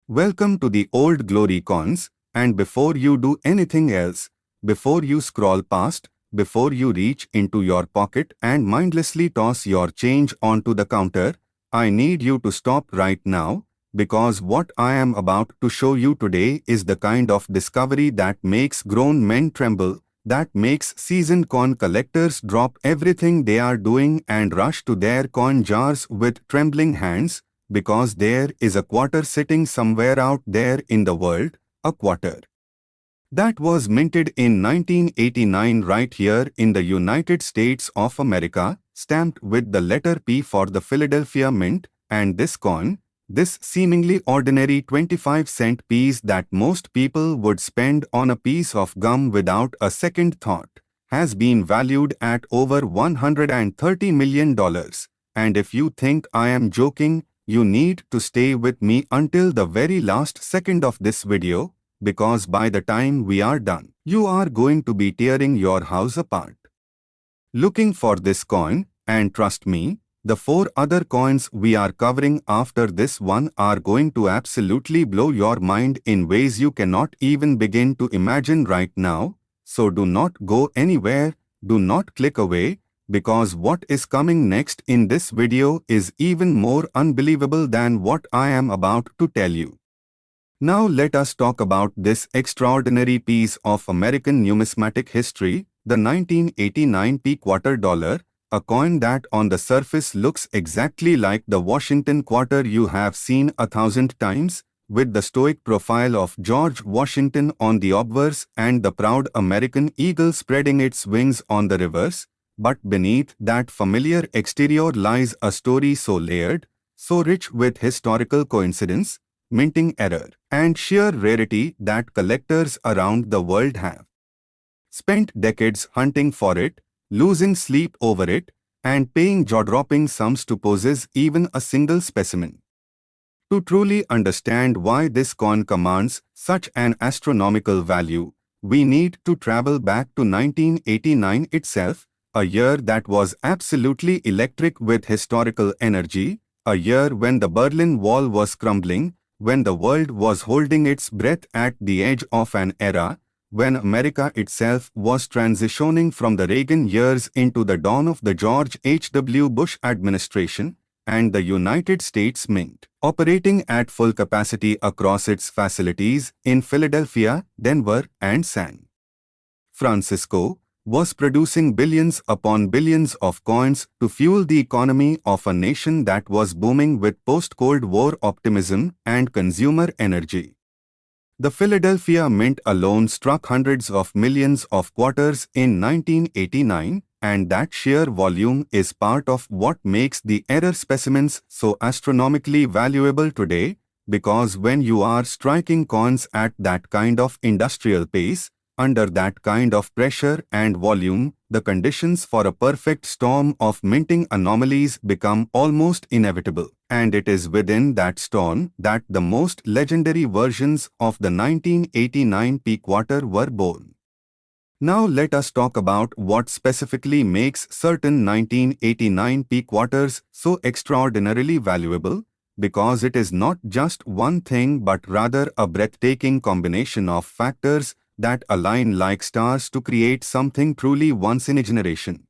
Welcome to the Old Glory Coins, and before you do anything else, before you scroll past, before you reach into your pocket and mindlessly toss your change onto the counter, I need you to stop right now, because what I am about to show you today is the kind of discovery that makes grown men tremble, that makes seasoned coin collectors drop everything they are doing and rush to their coin jars with trembling hands, because there is a quarter sitting somewhere out there in the world, a quarter that was minted in 1989 right here in the United States of America, stamped with the letter P for the Philadelphia Mint, and this coin, this seemingly ordinary 25-cent piece that most people would spend on a piece of gum without a second thought, has been valued at over $130 million. And if you think I am joking, you need to stay with me until the very last second of this video, because by the time we are done, you are going to be tearing your house apart looking for this coin, and trust me, the 4 other coins we are covering after this one are going to absolutely blow your mind in ways you cannot even begin to imagine right now. So do not go anywhere, do not click away, because what is coming next in this video is even more unbelievable than what I am about to tell you. Now let us talk about this extraordinary piece of American numismatic history, the 1989 P quarter dollar, a coin that on the surface looks exactly like the Washington quarter you have seen 1,000 times, with the stoic profile of George Washington on the obverse and the proud American eagle spreading its wings on the reverse. But beneath that familiar exterior lies a story so layered, so rich with historical coincidence, minting error, and sheer rarity that collectors around the world have spent decades hunting for it, losing sleep over it, and paying jaw-dropping sums to possess even a single specimen. To truly understand why this coin commands such an astronomical value, we need to travel back to 1989 itself, a year that was absolutely electric with historical energy, a year when the Berlin Wall was crumbling, when the world was holding its breath at the edge of an era, when America itself was transitioning from the Reagan years into the dawn of the George H.W. Bush administration, and the United States Mint, operating at full capacity across its facilities in Philadelphia, Denver, and San Francisco, was producing billions upon billions of coins to fuel the economy of a nation that was booming with post-Cold War optimism and consumer energy. The Philadelphia Mint alone struck hundreds of millions of quarters in 1989, and that sheer volume is part of what makes the error specimens so astronomically valuable today, because when you are striking coins at that kind of industrial pace, under that kind of pressure and volume, the conditions for a perfect storm of minting anomalies become almost inevitable. And it is within that storm that the most legendary versions of the 1989 P quarter were born. Now let us talk about what specifically makes certain 1989 P quarters so extraordinarily valuable, because it is not just one thing but rather a breathtaking combination of factors that align like stars to create something truly once in a generation.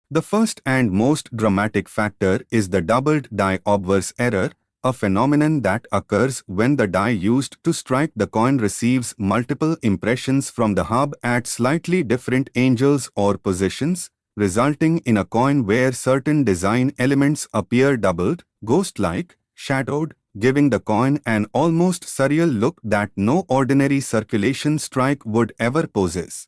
The first and most dramatic factor is the doubled die obverse error, a phenomenon that occurs when the die used to strike the coin receives multiple impressions from the hub at slightly different angles or positions, resulting in a coin where certain design elements appear doubled, ghost-like, shadowed, giving the coin an almost surreal look that no ordinary circulation strike would ever possess.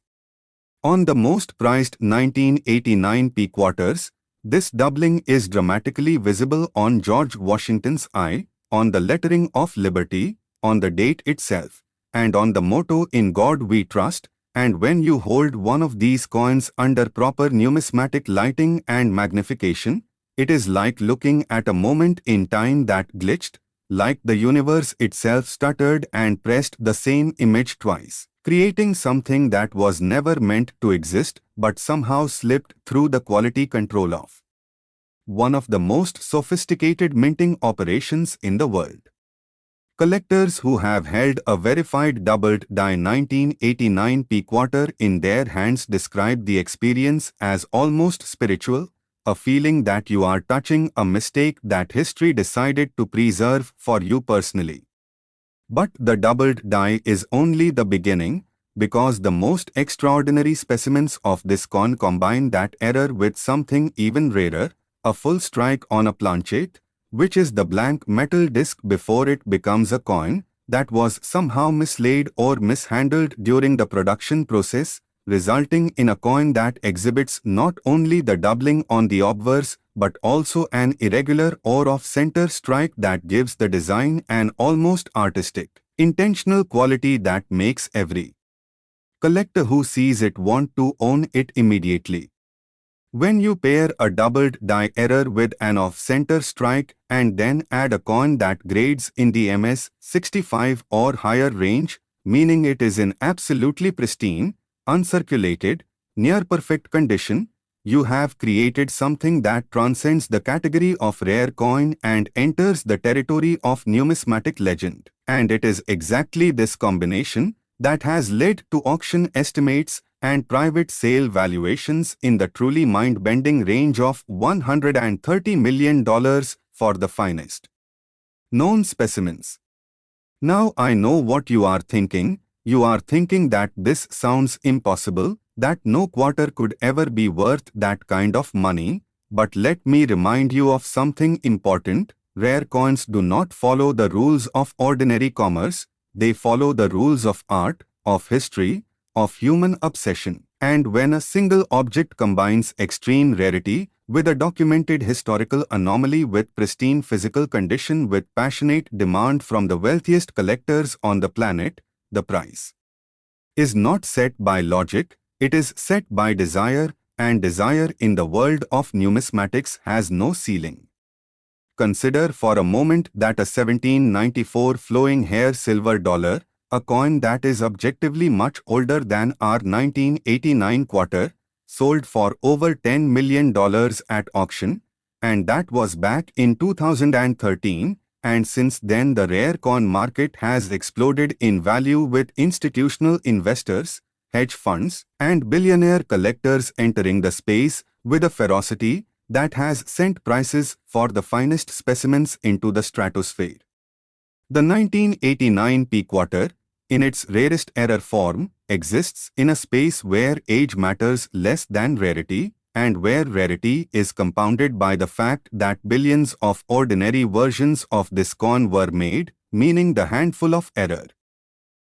On the most prized 1989 P quarters, this doubling is dramatically visible on George Washington's eye, on the lettering of Liberty, on the date itself, and on the motto "In God We Trust." And when you hold one of these coins under proper numismatic lighting and magnification, it is like looking at a moment in time that glitched, like the universe itself stuttered and pressed the same image twice, creating something that was never meant to exist but somehow slipped through the quality control of one of the most sophisticated minting operations in the world. Collectors who have held a verified doubled die 1989 quarter in their hands describe the experience as almost spiritual, a feeling that you are touching a mistake that history decided to preserve for you personally. But the doubled die is only the beginning, because the most extraordinary specimens of this coin combine that error with something even rarer, a full strike on a planchet, which is the blank metal disc before it becomes a coin, that was somehow mislaid or mishandled during the production process, resulting in a coin that exhibits not only the doubling on the obverse but also an irregular or off-center strike that gives the design an almost artistic, intentional quality that makes every collector who sees it want to own it immediately. When you pair a doubled die error with an off-center strike and then add a coin that grades in the MS-65 or higher range, meaning it is in absolutely pristine, uncirculated, near-perfect condition, you have created something that transcends the category of rare coin and enters the territory of numismatic legend. And it is exactly this combination that has led to auction estimates and private sale valuations in the truly mind-bending range of $130 million for the finest known specimens. Now I know what you are thinking. You are thinking that this sounds impossible, that no quarter could ever be worth that kind of money, but let me remind you of something important. Rare coins do not follow the rules of ordinary commerce, they follow the rules of art, of history, of human obsession. And when a single object combines extreme rarity with a documented historical anomaly with pristine physical condition with passionate demand from the wealthiest collectors on the planet, the price is not set by logic, it is set by desire, and desire in the world of numismatics has no ceiling. Consider for a moment that a 1794 flowing hair silver dollar, a coin that is objectively much older than our 1989 quarter, sold for over $10 million at auction, and that was back in 2013, and since then the rare coin market has exploded in value with institutional investors, hedge funds, and billionaire collectors entering the space with a ferocity that has sent prices for the finest specimens into the stratosphere. The 1989 quarter, in its rarest error form, exists in a space where age matters less than rarity, and where rarity is compounded by the fact that billions of ordinary versions of this coin were made, meaning the handful of error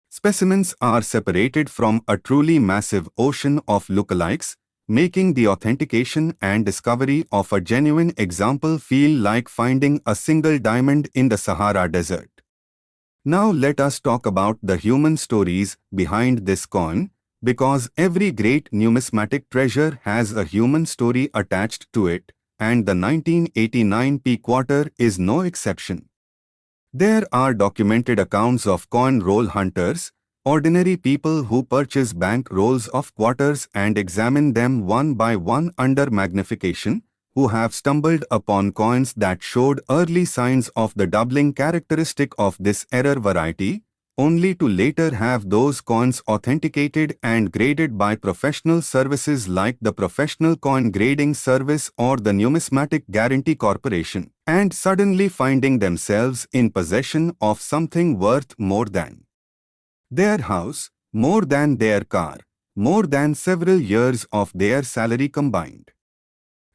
specimens are separated from a truly massive ocean of lookalikes, making the authentication and discovery of a genuine example feel like finding a single diamond in the Sahara Desert. Now let us talk about the human stories behind this coin, because every great numismatic treasure has a human story attached to it, and the 1989 quarter is no exception. There are documented accounts of coin roll hunters, ordinary people who purchase bank rolls of quarters and examine them one by one under magnification, who have stumbled upon coins that showed early signs of the doubling characteristic of this error variety, only to later have those coins authenticated and graded by professional services like the Professional Coin Grading Service or the Numismatic Guarantee Corporation, and suddenly finding themselves in possession of something worth more than their house, more than their car, more than several years of their salary combined.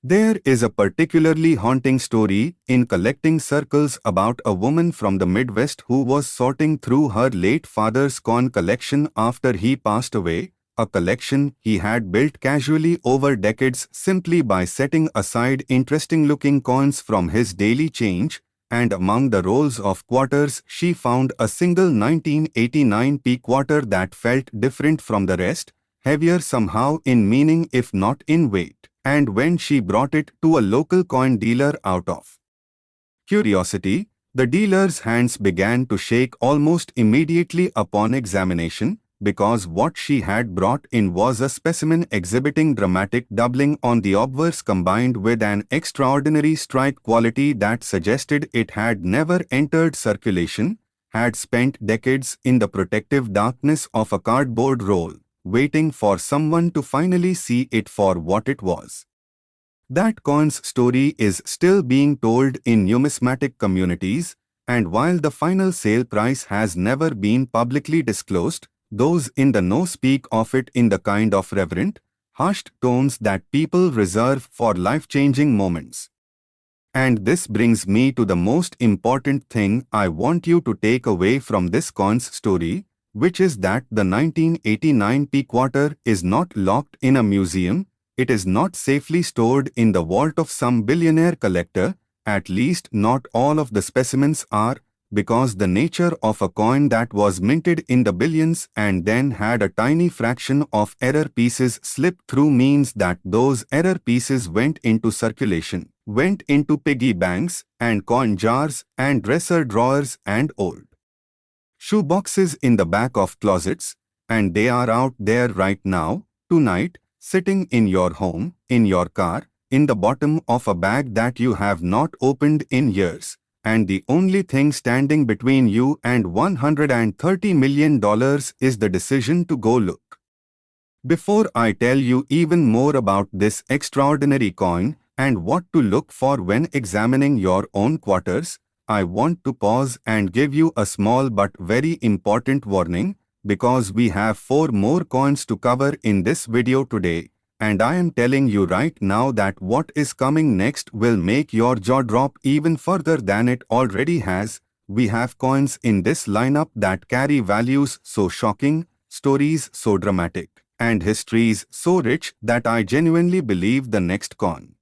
There is a particularly haunting story in collecting circles about a woman from the Midwest who was sorting through her late father's coin collection after he passed away, a collection he had built casually over decades simply by setting aside interesting-looking coins from his daily change, and among the rolls of quarters she found a single 1989 quarter that felt different from the rest, heavier somehow in meaning if not in weight. And when she brought it to a local coin dealer out of curiosity, the dealer's hands began to shake almost immediately upon examination, because what she had brought in was a specimen exhibiting dramatic doubling on the obverse combined with an extraordinary strike quality that suggested it had never entered circulation, had spent decades in the protective darkness of a cardboard roll, waiting for someone to finally see it for what it was. That coin's story is still being told in numismatic communities, and while the final sale price has never been publicly disclosed, those in the know speak of it in the kind of reverent, hushed tones that people reserve for life-changing moments. And this brings me to the most important thing I want you to take away from this coin's story, which is that the 1989 Peakwater is not locked in a museum, it is not safely stored in the vault of some billionaire collector, at least not all of the specimens are, because the nature of a coin that was minted in the billions and then had a tiny fraction of error pieces slip through means that those error pieces went into circulation, went into piggy banks and coin jars and dresser drawers and old shoe boxes in the back of closets, and they are out there right now, tonight, sitting in your home, in your car, in the bottom of a bag that you have not opened in years. And the only thing standing between you and $130 million is the decision to go look. Before I tell you even more about this extraordinary coin and what to look for when examining your own quarters, I want to pause and give you a small but very important warning, because we have 4 more coins to cover in this video today. And I am telling you right now that what is coming next will make your jaw drop even further than it already has. We have coins in this lineup that carry values so shocking, stories so dramatic, and histories so rich that I genuinely believe the next coin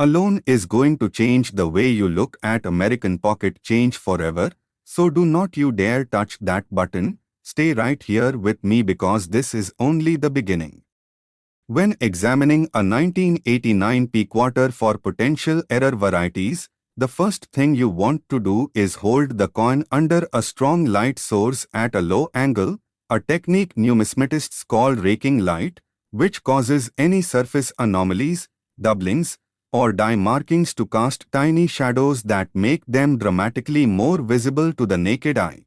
alone is going to change the way you look at American pocket change forever. So do not you dare touch that button. Stay right here with me because this is only the beginning. When examining a 1989 Peakwater for potential error varieties, the first thing you want to do is hold the coin under a strong light source at a low angle, a technique numismatists call raking light, which causes any surface anomalies, doublings, or die markings to cast tiny shadows that make them dramatically more visible to the naked eye.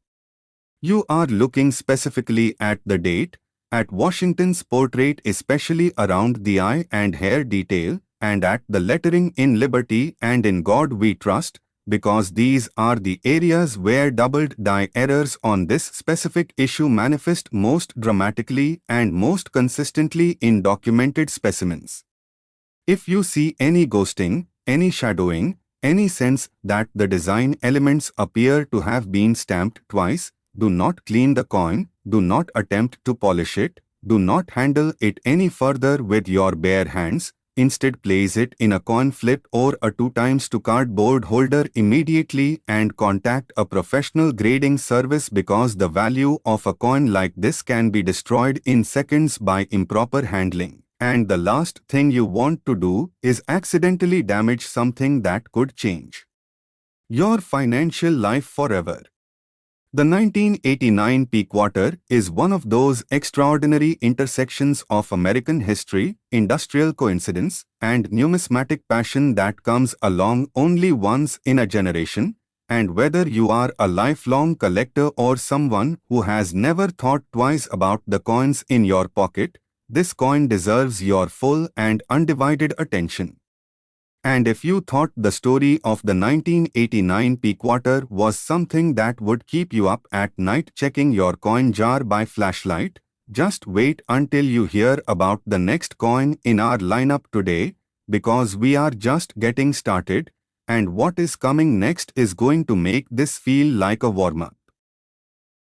You are looking specifically at the date, at Washington's portrait especially around the eye and hair detail, and at the lettering in Liberty and In God We Trust, because these are the areas where doubled die errors on this specific issue manifest most dramatically and most consistently in documented specimens. If you see any ghosting, any shadowing, any sense that the design elements appear to have been stamped twice, do not clean the coin, do not attempt to polish it, do not handle it any further with your bare hands, instead place it in a coin flip or a 2x2 cardboard holder immediately and contact a professional grading service, because the value of a coin like this can be destroyed in seconds by improper handling. And the last thing you want to do is accidentally damage something that could change your financial life forever. The 1989 Peakwater is one of those extraordinary intersections of American history, industrial coincidence, and numismatic passion that comes along only once in a generation. And whether you are a lifelong collector or someone who has never thought twice about the coins in your pocket, this coin deserves your full and undivided attention. And if you thought the story of the 1989 Peakwater was something that would keep you up at night checking your coin jar by flashlight, just wait until you hear about the next coin in our lineup today, because we are just getting started, and what is coming next is going to make this feel like a warm-up.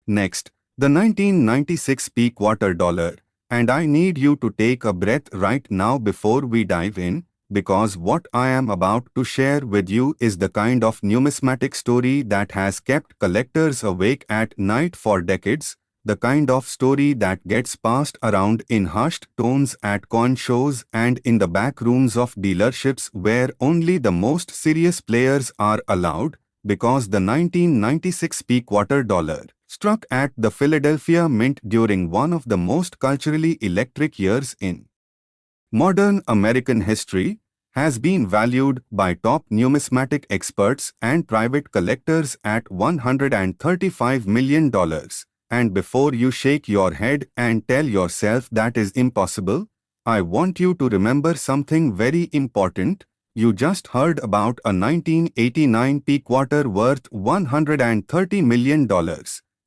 Next, the 1996 Peakwater dollar. And I need you to take a breath right now before we dive in, because what I am about to share with you is the kind of numismatic story that has kept collectors awake at night for decades, the kind of story that gets passed around in hushed tones at coin shows and in the back rooms of dealerships where only the most serious players are allowed, because the 1996 Peakwater dollar struck at the Philadelphia Mint during one of the most culturally electric years in modern American history, has been valued by top numismatic experts and private collectors at $135 million. And before you shake your head and tell yourself that is impossible, I want you to remember something very important. You just heard about a 1989 peak quarter worth $130 million.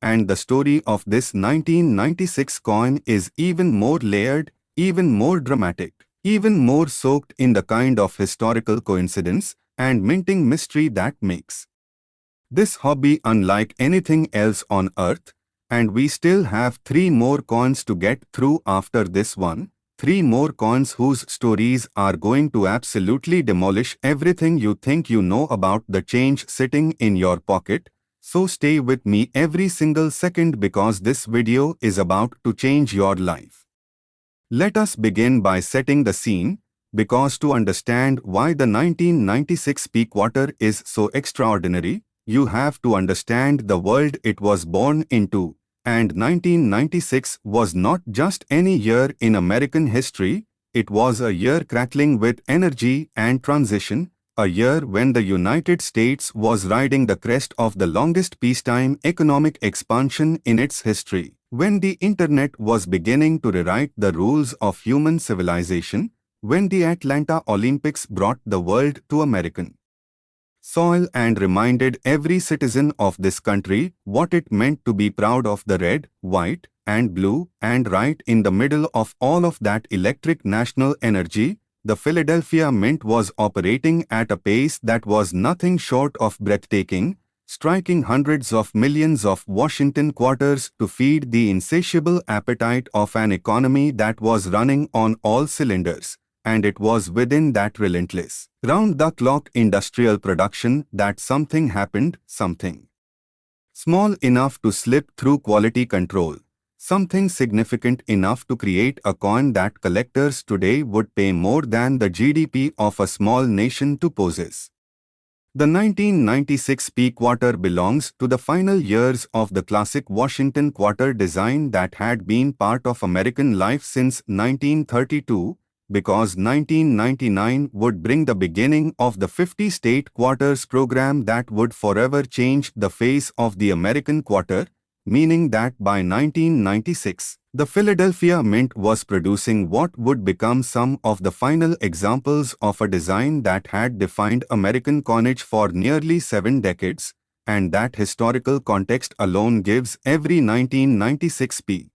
And the story of this 1996 coin is even more layered, even more dramatic, even more soaked in the kind of historical coincidence and minting mystery that makes this hobby unlike anything else on earth. And we still have 3 more coins to get through after this one. 3 more coins whose stories are going to absolutely demolish everything you think you know about the change sitting in your pocket. So stay with me every single second because this video is about to change your life. Let us begin by setting the scene, because to understand why the 1996 peak quarter is so extraordinary, you have to understand the world it was born into. And 1996 was not just any year in American history, it was a year crackling with energy and transition, a year when the United States was riding the crest of the longest peacetime economic expansion in its history, when the internet was beginning to rewrite the rules of human civilization, when the Atlanta Olympics brought the world to American soil and reminded every citizen of this country what it meant to be proud of the red, white, and blue, and right in the middle of all of that electric national energy, the Philadelphia Mint was operating at a pace that was nothing short of breathtaking, striking hundreds of millions of Washington quarters to feed the insatiable appetite of an economy that was running on all cylinders. And it was within that relentless, round-the-clock industrial production that something happened, something small enough to slip through quality control, something significant enough to create a coin that collectors today would pay more than the GDP of a small nation to possess. The 1996 peak quarter belongs to the final years of the classic Washington quarter design that had been part of American life since 1932, because 1999 would bring the beginning of the 50-state quarters program that would forever change the face of the American quarter, meaning that by 1996, the Philadelphia Mint was producing what would become some of the final examples of a design that had defined American coinage for nearly 7 decades, and that historical context alone gives every 1996 p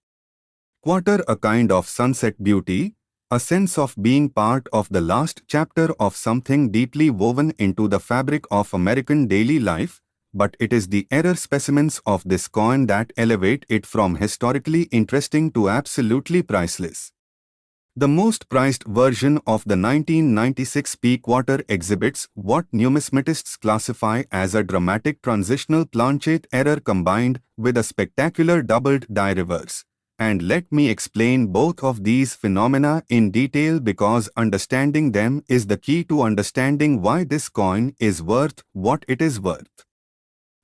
quarter a kind of sunset beauty, a sense of being part of the last chapter of something deeply woven into the fabric of American daily life, but it is the error specimens of this coin that elevate it from historically interesting to absolutely priceless. The most prized version of the 1996 peak quarter exhibits what numismatists classify as a dramatic transitional planchette error combined with a spectacular doubled die reverse. And let me explain both of these phenomena in detail because understanding them is the key to understanding why this coin is worth what it is worth.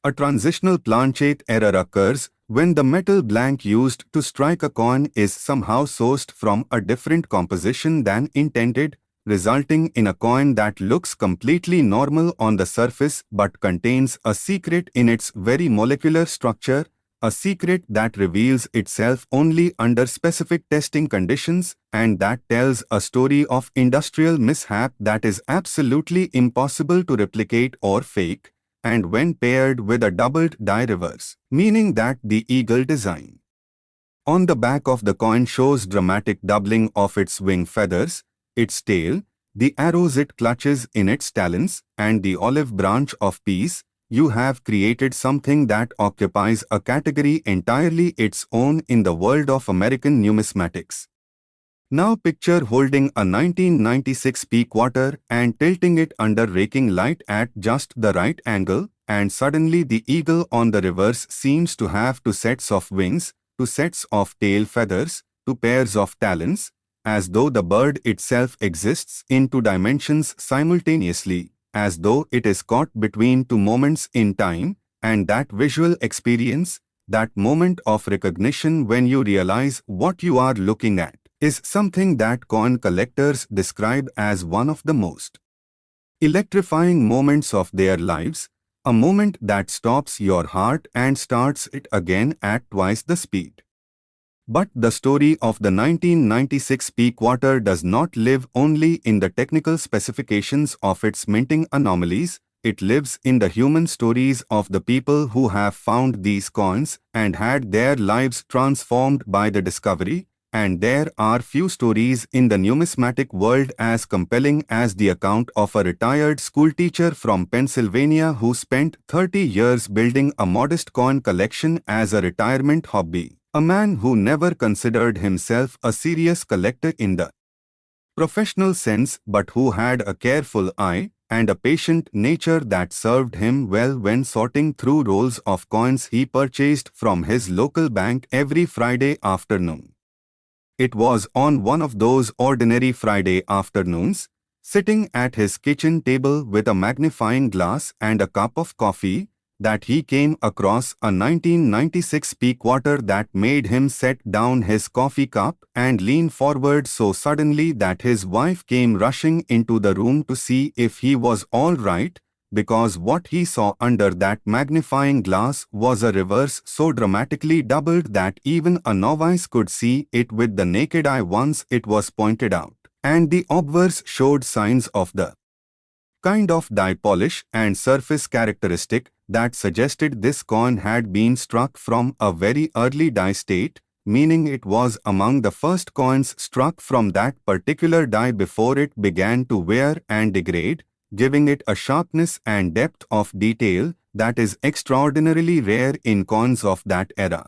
A transitional planchette error occurs when the metal blank used to strike a coin is somehow sourced from a different composition than intended, resulting in a coin that looks completely normal on the surface but contains a secret in its very molecular structure, a secret that reveals itself only under specific testing conditions and that tells a story of industrial mishap that is absolutely impossible to replicate or fake, and when paired with a doubled die reverse, meaning that the eagle design on the back of the coin shows dramatic doubling of its wing feathers, its tail, the arrows it clutches in its talons, and the olive branch of peace, you have created something that occupies a category entirely its own in the world of American numismatics. Now picture holding a 1996 peak quarter and tilting it under raking light at just the right angle, and suddenly the eagle on the reverse seems to have 2 sets of wings, 2 sets of tail feathers, 2 pairs of talons, as though the bird itself exists in 2 dimensions simultaneously, as though it is caught between 2 moments in time, and that visual experience, that moment of recognition when you realize what you are looking at, is something that coin collectors describe as one of the most electrifying moments of their lives, a moment that stops your heart and starts it again at twice the speed. But the story of the 1996 P quarter does not live only in the technical specifications of its minting anomalies, it lives in the human stories of the people who have found these coins and had their lives transformed by the discovery. And there are few stories in the numismatic world as compelling as the account of a retired schoolteacher from Pennsylvania who spent 30 years building a modest coin collection as a retirement hobby. A man who never considered himself a serious collector in the professional sense but who had a careful eye and a patient nature that served him well when sorting through rolls of coins he purchased from his local bank every Friday afternoon. It was on one of those ordinary Friday afternoons, sitting at his kitchen table with a magnifying glass and a cup of coffee, that he came across a 1996 P quarter that made him set down his coffee cup and lean forward so suddenly that his wife came rushing into the room to see if he was all right, because what he saw under that magnifying glass was a reverse so dramatically doubled that even a novice could see it with the naked eye once it was pointed out, and the obverse showed signs of the kind of die polish and surface characteristic that suggested this coin had been struck from a very early die state, meaning it was among the first coins struck from that particular die before it began to wear and degrade, giving it a sharpness and depth of detail that is extraordinarily rare in coins of that era.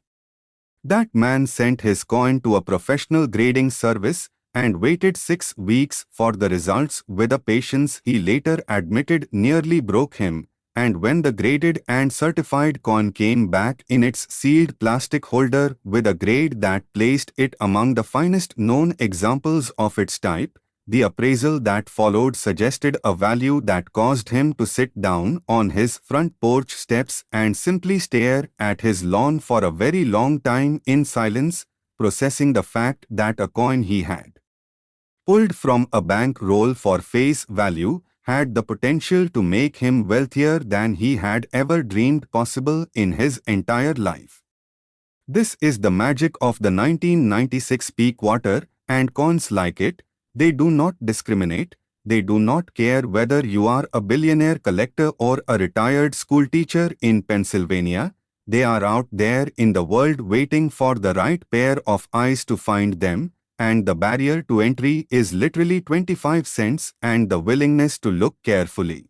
That man sent his coin to a professional grading service and waited 6 weeks for the results with a patience he later admitted nearly broke him, and when the graded and certified coin came back in its sealed plastic holder with a grade that placed it among the finest known examples of its type, the appraisal that followed suggested a value that caused him to sit down on his front porch steps and simply stare at his lawn for a very long time in silence, processing the fact that a coin he had pulled from a bank roll for face value had the potential to make him wealthier than he had ever dreamed possible in his entire life. This is the magic of the 1996 P quarter, and coins like it. They do not discriminate. They do not care whether you are a billionaire collector or a retired schoolteacher in Pennsylvania. They are out there in the world waiting for the right pair of eyes to find them, and the barrier to entry is literally 25 cents and the willingness to look carefully.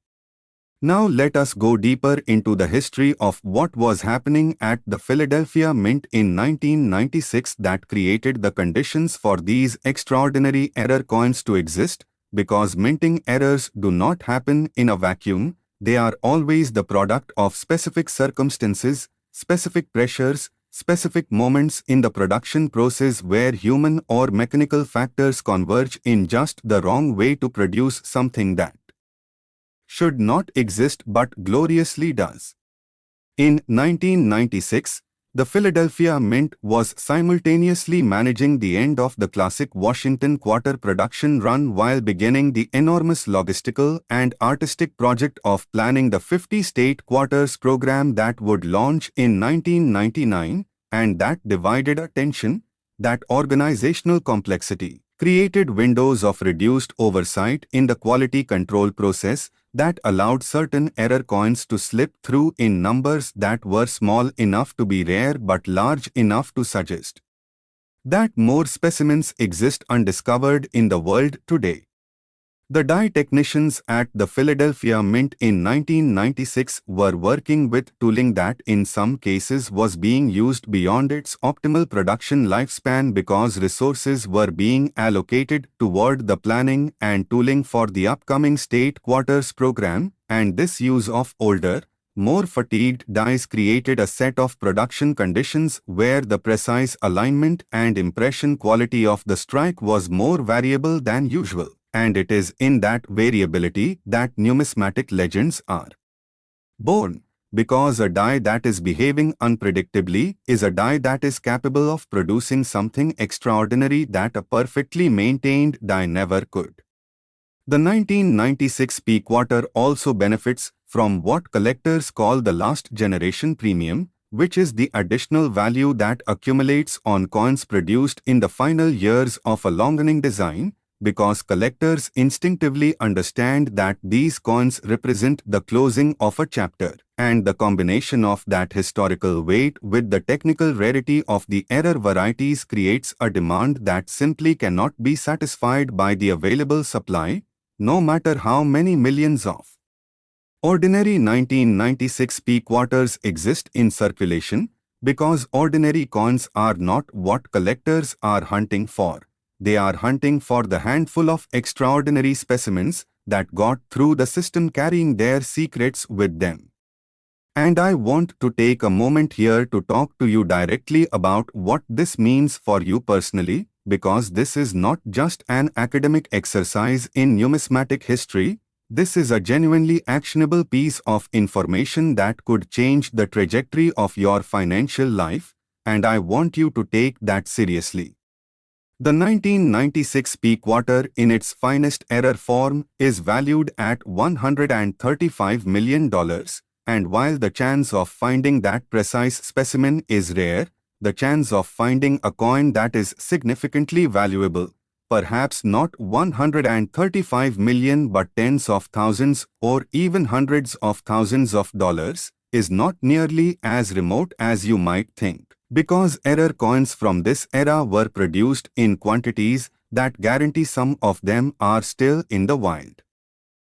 Now let us go deeper into the history of what was happening at the Philadelphia Mint in 1996 that created the conditions for these extraordinary error coins to exist, because minting errors do not happen in a vacuum. They are always the product of specific circumstances, specific pressures, specific moments in the production process where human or mechanical factors converge in just the wrong way to produce something that should not exist but gloriously does. In 1996, the Philadelphia Mint was simultaneously managing the end of the classic Washington quarter production run while beginning the enormous logistical and artistic project of planning the 50-state quarters program that would launch in 1999, and that divided attention, that organizational complexity created windows of reduced oversight in the quality control process that allowed certain error coins to slip through in numbers that were small enough to be rare but large enough to suggest that more specimens exist undiscovered in the world today. The die technicians at the Philadelphia Mint in 1996 were working with tooling that in some cases was being used beyond its optimal production lifespan because resources were being allocated toward the planning and tooling for the upcoming state quarters program, and this use of older, more fatigued dies created a set of production conditions where the precise alignment and impression quality of the strike was more variable than usual. And it is in that variability that numismatic legends are born. because a die that is behaving unpredictably is a die that is capable of producing something extraordinary that a perfectly maintained die never could. The 1996 peak quarter also benefits from what collectors call the last generation premium, which is the additional value that accumulates on coins produced in the final years of a long-running design, because collectors instinctively understand that these coins represent the closing of a chapter, and the combination of that historical weight with the technical rarity of the error varieties creates a demand that simply cannot be satisfied by the available supply, no matter how many millions of ordinary 1996 peak quarters exist in circulation, because ordinary coins are not what collectors are hunting for. They are hunting for the handful of extraordinary specimens that got through the system carrying their secrets with them. And I want to take a moment here to talk to you directly about what this means for you personally, because this is not just an academic exercise in numismatic history. This is a genuinely actionable piece of information that could change the trajectory of your financial life, and I want you to take that seriously. The 1996 peak quarter in its finest error form is valued at $135 million, and while the chance of finding that precise specimen is rare, the chance of finding a coin that is significantly valuable, perhaps not 135 million but tens of thousands or even hundreds of thousands of dollars, is not nearly as remote as you might think, because error coins from this era were produced in quantities that guarantee some of them are still in the wild,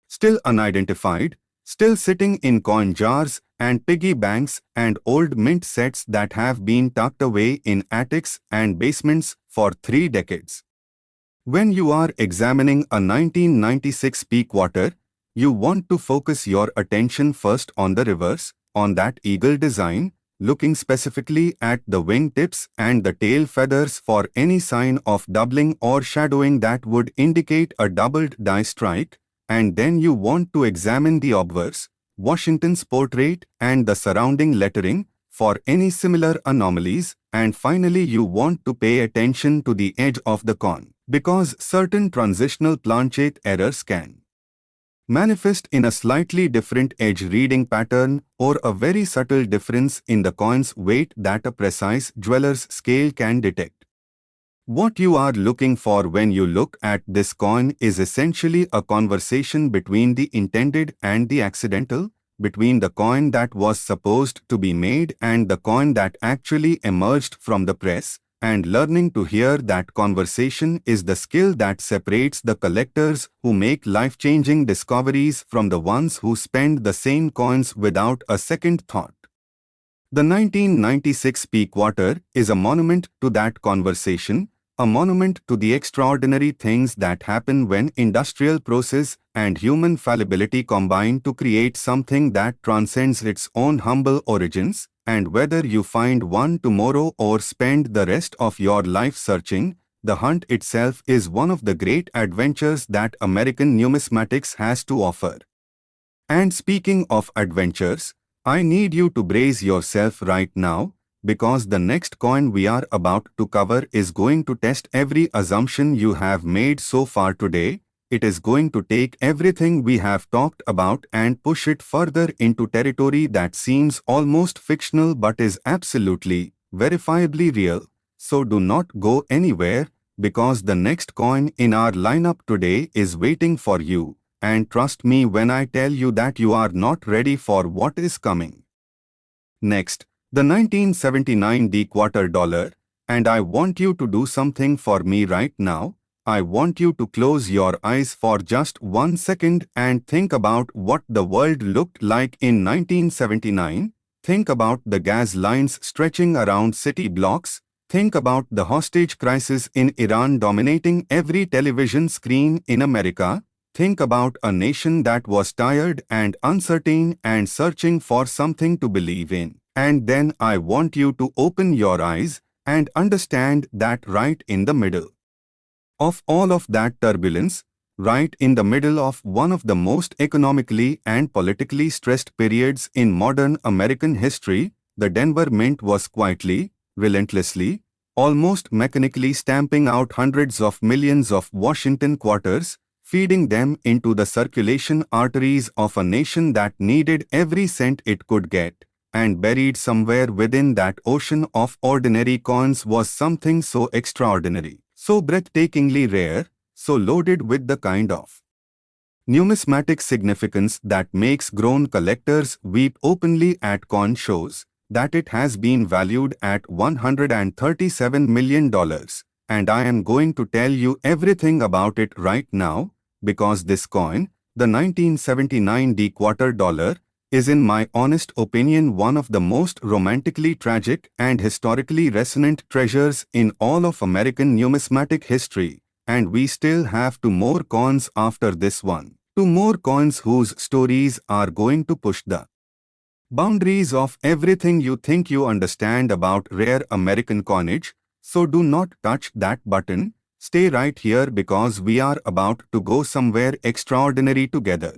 still unidentified, still sitting in coin jars and piggy banks and old mint sets that have been tucked away in attics and basements for 3 decades. When you are examining a 1996 peak quarter, you want to focus your attention first on the reverse, on that eagle design, looking specifically at the wing tips and the tail feathers for any sign of doubling or shadowing that would indicate a doubled die strike, and then you want to examine the obverse, Washington's portrait and the surrounding lettering for any similar anomalies, and finally you want to pay attention to the edge of the coin, because certain transitional planchet errors can manifest in a slightly different edge reading pattern or a very subtle difference in the coin's weight that a precise jeweler's scale can detect. What you are looking for when you look at this coin is essentially a conversation between the intended and the accidental, between the coin that was supposed to be made and the coin that actually emerged from the press, and learning to hear that conversation is the skill that separates the collectors who make life-changing discoveries from the ones who spend the same coins without a second thought. The 1996 peak quarter is a monument to that conversation, a monument to the extraordinary things that happen when industrial process and human fallibility combine to create something that transcends its own humble origins, and whether you find one tomorrow or spend the rest of your life searching, the hunt itself is one of the great adventures that American numismatics has to offer. And speaking of adventures, I need you to brace yourself right now, because the next coin we are about to cover is going to test every assumption you have made so far today. It is going to take everything we have talked about and push it further into territory that seems almost fictional but is absolutely, verifiably real. So do not go anywhere, because the next coin in our lineup today is waiting for you, and trust me when I tell you that you are not ready for what is coming. Next, the 1979 quarter dollar, and I want you to do something for me right now. I want you to close your eyes for just 1 second and think about what the world looked like in 1979. Think about the gas lines stretching around city blocks. Think about the hostage crisis in Iran dominating every television screen in America. Think about a nation that was tired and uncertain and searching for something to believe in. And then I want you to open your eyes and understand that right in the middle of all of that turbulence, right in the middle of one of the most economically and politically stressed periods in modern American history, the Denver Mint was quietly, relentlessly, almost mechanically stamping out hundreds of millions of Washington quarters, feeding them into the circulation arteries of a nation that needed every cent it could get. And buried somewhere within that ocean of ordinary coins was something so extraordinary, so breathtakingly rare, so loaded with the kind of numismatic significance that makes grown collectors weep openly at coin shows, that it has been valued at $137 million. And I am going to tell you everything about it right now, because this coin, the 1979 quarter dollar, is in my honest opinion one of the most romantically tragic and historically resonant treasures in all of American numismatic history. And we still have two more coins after this one. Two more coins whose stories are going to push the boundaries of everything you think you understand about rare American coinage. So do not touch that button. Stay right here because we are about to go somewhere extraordinary together.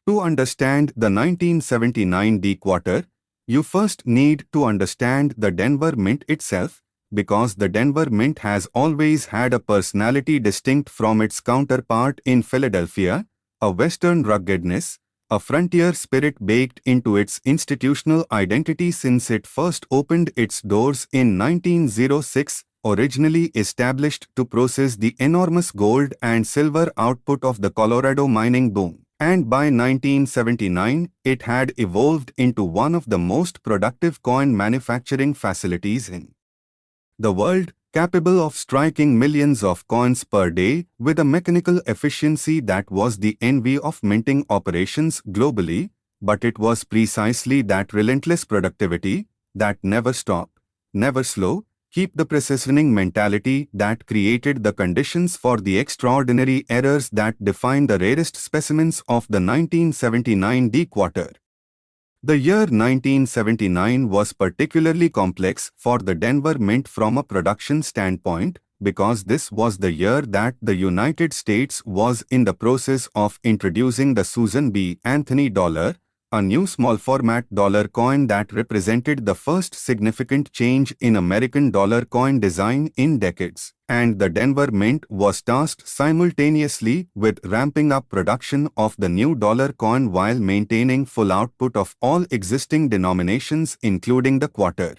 To understand the 1979 quarter, you first need to understand the Denver Mint itself, because the Denver Mint has always had a personality distinct from its counterpart in Philadelphia, a Western ruggedness, a frontier spirit baked into its institutional identity since it first opened its doors in 1906, originally established to process the enormous gold and silver output of the Colorado mining boom. And by 1979, it had evolved into one of the most productive coin manufacturing facilities in the world, capable of striking millions of coins per day with a mechanical efficiency that was the envy of minting operations globally. But it was precisely that relentless productivity, that never stop, never slow, keep the precisioning mentality that created the conditions for the extraordinary errors that define the rarest specimens of the 1979 quarter. The year 1979 was particularly complex for the Denver Mint from a production standpoint, because this was the year that the United States was in the process of introducing the Susan B. Anthony dollar, a new small-format dollar coin that represented the first significant change in American dollar coin design in decades. And the Denver Mint was tasked simultaneously with ramping up production of the new dollar coin while maintaining full output of all existing denominations including the quarter.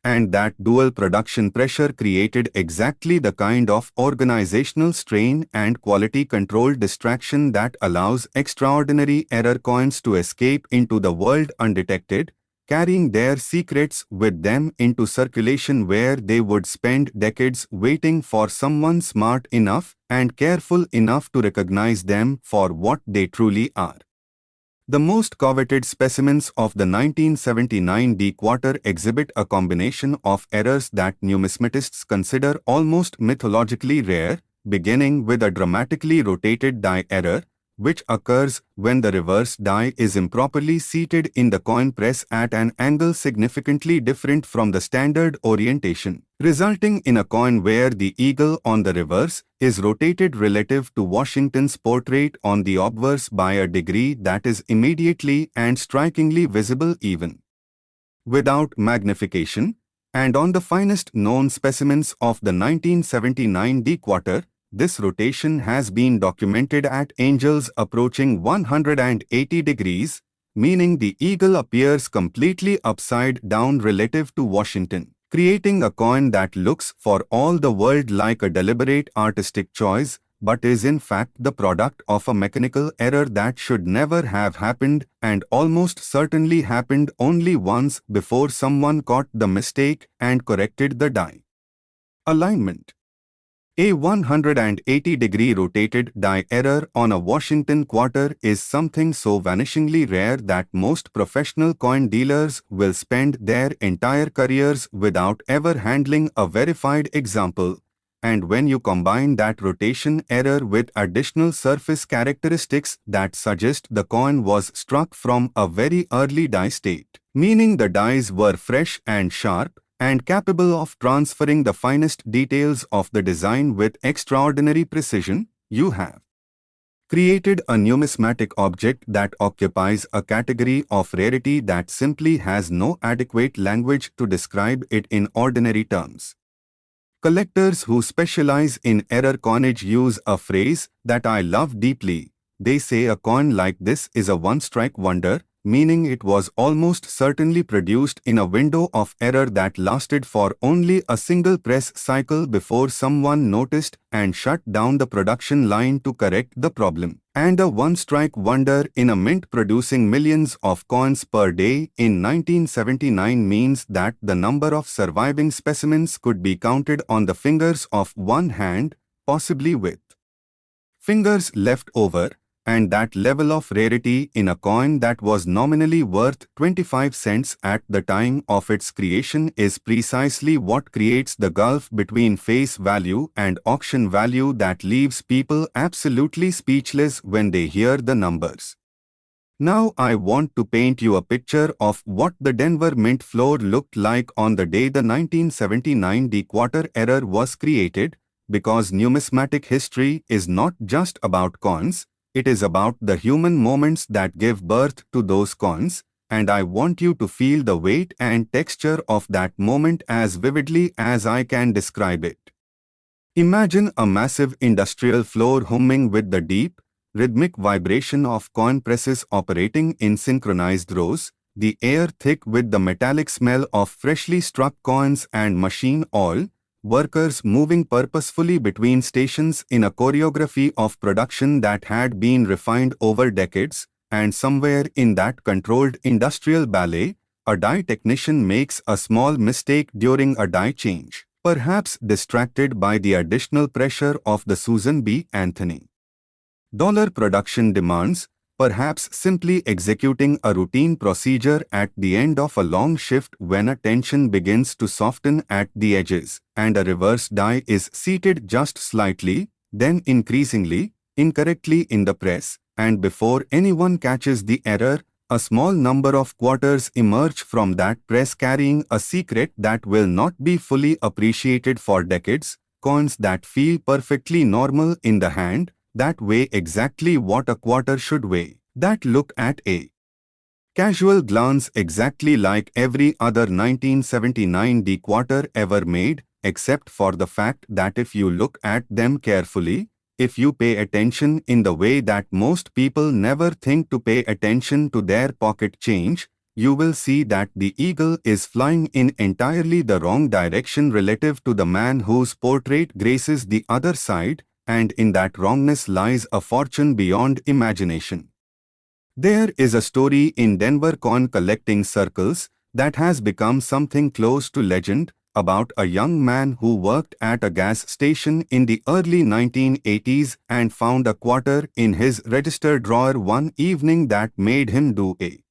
And that dual production pressure created exactly the kind of organizational strain and quality control distraction that allows extraordinary error coins to escape into the world undetected, carrying their secrets with them into circulation where they would spend decades waiting for someone smart enough and careful enough to recognize them for what they truly are. The most coveted specimens of the 1979 quarter exhibit a combination of errors that numismatists consider almost mythologically rare, beginning with a dramatically rotated die error, which occurs when the reverse die is improperly seated in the coin press at an angle significantly different from the standard orientation, resulting in a coin where the eagle on the reverse is rotated relative to Washington's portrait on the obverse by a degree that is immediately and strikingly visible even without magnification. And on the finest known specimens of the 1979 quarter, this rotation has been documented at angles approaching 180 degrees, meaning the eagle appears completely upside down relative to Washington, creating a coin that looks for all the world like a deliberate artistic choice, but is in fact the product of a mechanical error that should never have happened and almost certainly happened only once before someone caught the mistake and corrected the die alignment. A 180-degree rotated die error on a Washington quarter is something so vanishingly rare that most professional coin dealers will spend their entire careers without ever handling a verified example. And when you combine that rotation error with additional surface characteristics that suggest the coin was struck from a very early die state, meaning the dies were fresh and sharp, and capable of transferring the finest details of the design with extraordinary precision, You have created a numismatic object that occupies a category of rarity that simply has no adequate language to describe it in ordinary terms. Collectors who specialize in error coinage use a phrase that I love deeply. They say a coin like this is a one-strike wonder, meaning it was almost certainly produced in a window of error that lasted for only a single press cycle before someone noticed and shut down the production line to correct the problem. And a one-strike wonder in a mint producing millions of coins per day in 1979 means that the number of surviving specimens could be counted on the fingers of one hand, possibly with fingers left over, and that level of rarity in a coin that was nominally worth 25 cents at the time of its creation is precisely what creates the gulf between face value and auction value that leaves people absolutely speechless when they hear the numbers. Now I want to paint you a picture of what the Denver Mint floor looked like on the day the 1979 dequarter error was created, because numismatic history is not just about coins. It is about the human moments that give birth to those coins, and I want you to feel the weight and texture of that moment as vividly as I can describe it. Imagine a massive industrial floor humming with the deep, rhythmic vibration of coin presses operating in synchronized rows, the air thick with the metallic smell of freshly struck coins and machine oil, workers moving purposefully between stations in a choreography of production that had been refined over decades, and somewhere in that controlled industrial ballet, a die technician makes a small mistake during a die change, perhaps distracted by the additional pressure of the Susan B. Anthony dollar production demands, perhaps simply executing a routine procedure at the end of a long shift when a tension begins to soften at the edges, and a reverse die is seated just slightly, then increasingly, incorrectly in the press, and before anyone catches the error, a small number of quarters emerge from that press carrying a secret that will not be fully appreciated for decades, coins that feel perfectly normal in the hand, that weigh exactly what a quarter should weigh, that look at a casual glance exactly like every other 1979 dequarter ever made, except for the fact that if you look at them carefully, if you pay attention in the way that most people never think to pay attention to their pocket change, you will see that the eagle is flying in entirely the wrong direction relative to the man whose portrait graces the other side, and in that wrongness lies a fortune beyond imagination. There is a story in Denver coin collecting circles that has become something close to legend about a young man who worked at a gas station in the early 1980s and found a quarter in his register drawer one evening that made him do a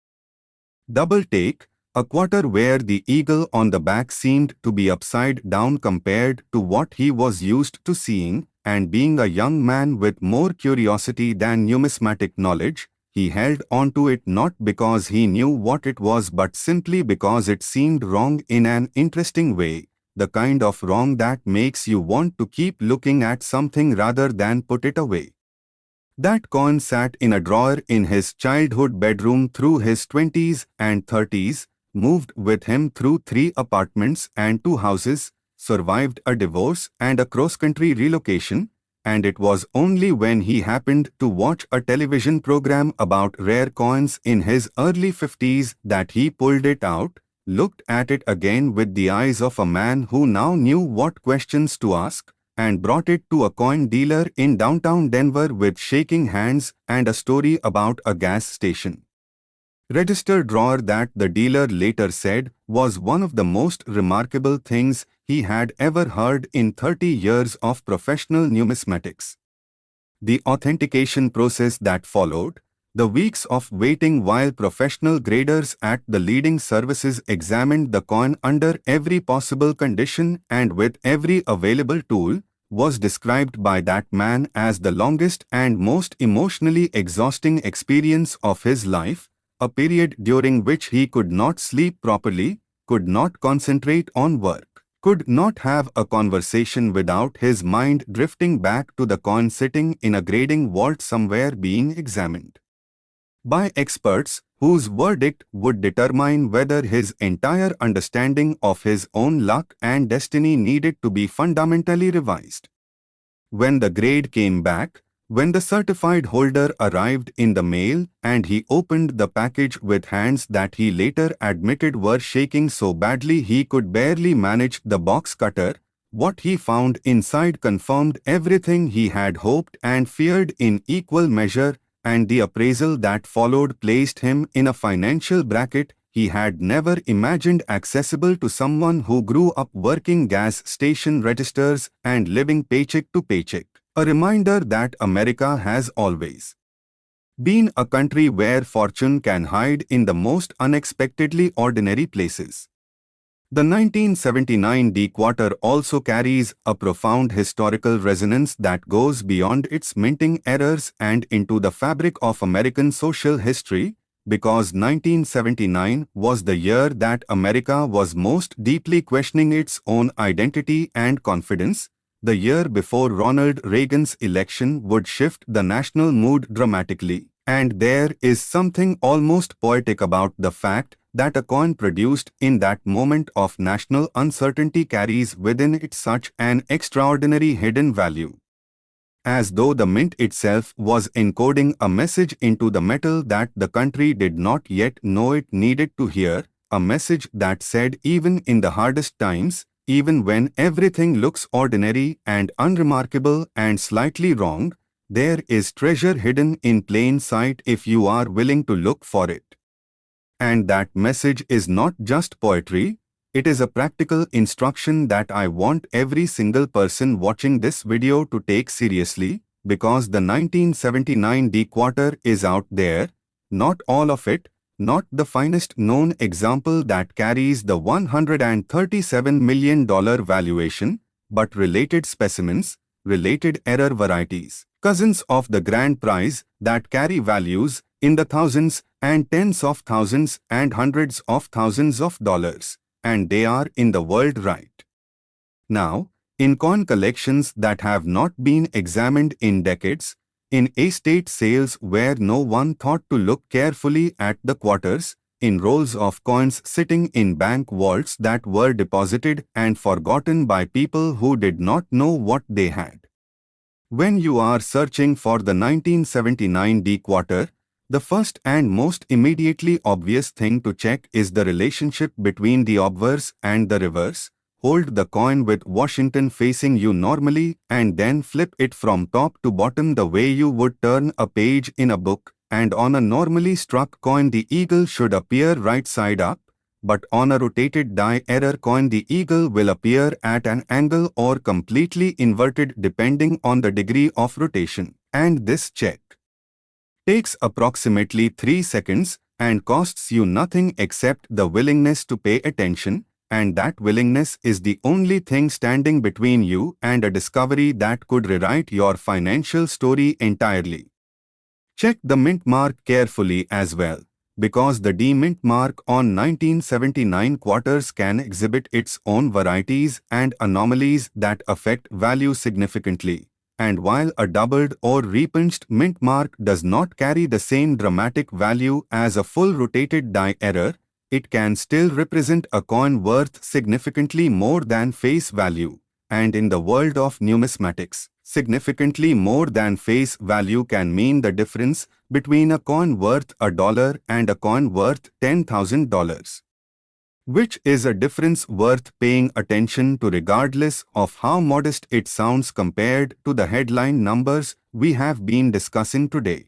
double take, a quarter where the eagle on the back seemed to be upside down compared to what he was used to seeing, and being a young man with more curiosity than numismatic knowledge, he held on to it not because he knew what it was but simply because it seemed wrong in an interesting way, the kind of wrong that makes you want to keep looking at something rather than put it away. That coin sat in a drawer in his childhood bedroom through his 20s and 30s, moved with him through 3 apartments and 2 houses, survived a divorce and a cross-country relocation, and it was only when he happened to watch a television program about rare coins in his early 50s that he pulled it out, looked at it again with the eyes of a man who now knew what questions to ask, and brought it to a coin dealer in downtown Denver with shaking hands and a story about a gas station register drawer that the dealer later said was one of the most remarkable things he had ever heard in 30 years of professional numismatics. The authentication process that followed, the weeks of waiting while professional graders at the leading services examined the coin under every possible condition and with every available tool, was described by that man as the longest and most emotionally exhausting experience of his life, a period during which he could not sleep properly, could not concentrate on work, could not have a conversation without his mind drifting back to the coin sitting in a grading vault somewhere being examined by experts whose verdict would determine whether his entire understanding of his own luck and destiny needed to be fundamentally revised. When the grade came back, when the certified holder arrived in the mail and he opened the package with hands that he later admitted were shaking so badly he could barely manage the box cutter, what he found inside confirmed everything he had hoped and feared in equal measure, and the appraisal that followed placed him in a financial bracket he had never imagined accessible to someone who grew up working gas station registers and living paycheck to paycheck. A reminder that America has always been a country where fortune can hide in the most unexpectedly ordinary places. The 1979 dequarter also carries a profound historical resonance that goes beyond its minting errors and into the fabric of American social history, because 1979 was the year that America was most deeply questioning its own identity and confidence, the year before Ronald Reagan's election would shift the national mood dramatically. And there is something almost poetic about the fact that a coin produced in that moment of national uncertainty carries within it such an extraordinary hidden value. As though the mint itself was encoding a message into the metal that the country did not yet know it needed to hear, a message that said even in the hardest times, even when everything looks ordinary and unremarkable and slightly wrong, there is treasure hidden in plain sight if you are willing to look for it. And that message is not just poetry, it is a practical instruction that I want every single person watching this video to take seriously, because the 1979 dequarter is out there, not all of it, not the finest known example that carries the $137 million valuation, but related specimens, related error varieties, cousins of the grand prize that carry values in the thousands and tens of thousands and hundreds of thousands of dollars, and they are in the world right now, in coin collections that have not been examined in decades, in estate sales where no one thought to look carefully at the quarters, in rolls of coins sitting in bank vaults that were deposited and forgotten by people who did not know what they had. When you are searching for the 1979 dequarter, the first and most immediately obvious thing to check is the relationship between the obverse and the reverse. Hold the coin with Washington facing you normally and then flip it from top to bottom the way you would turn a page in a book, and on a normally struck coin the eagle should appear right side up, but on a rotated die error coin the eagle will appear at an angle or completely inverted depending on the degree of rotation. And this check takes approximately 3 seconds and costs you nothing except the willingness to pay attention, and that willingness is the only thing standing between you and a discovery that could rewrite your financial story entirely. Check the mint mark carefully as well, because the D-mint mark on 1979 quarters can exhibit its own varieties and anomalies that affect value significantly. And while a doubled or repinched mint mark does not carry the same dramatic value as a full rotated die error, it can still represent a coin worth significantly more than face value. And in the world of numismatics, significantly more than face value can mean the difference between a coin worth $1 and a coin worth $10,000. Which is a difference worth paying attention to regardless of how modest it sounds compared to the headline numbers we have been discussing today.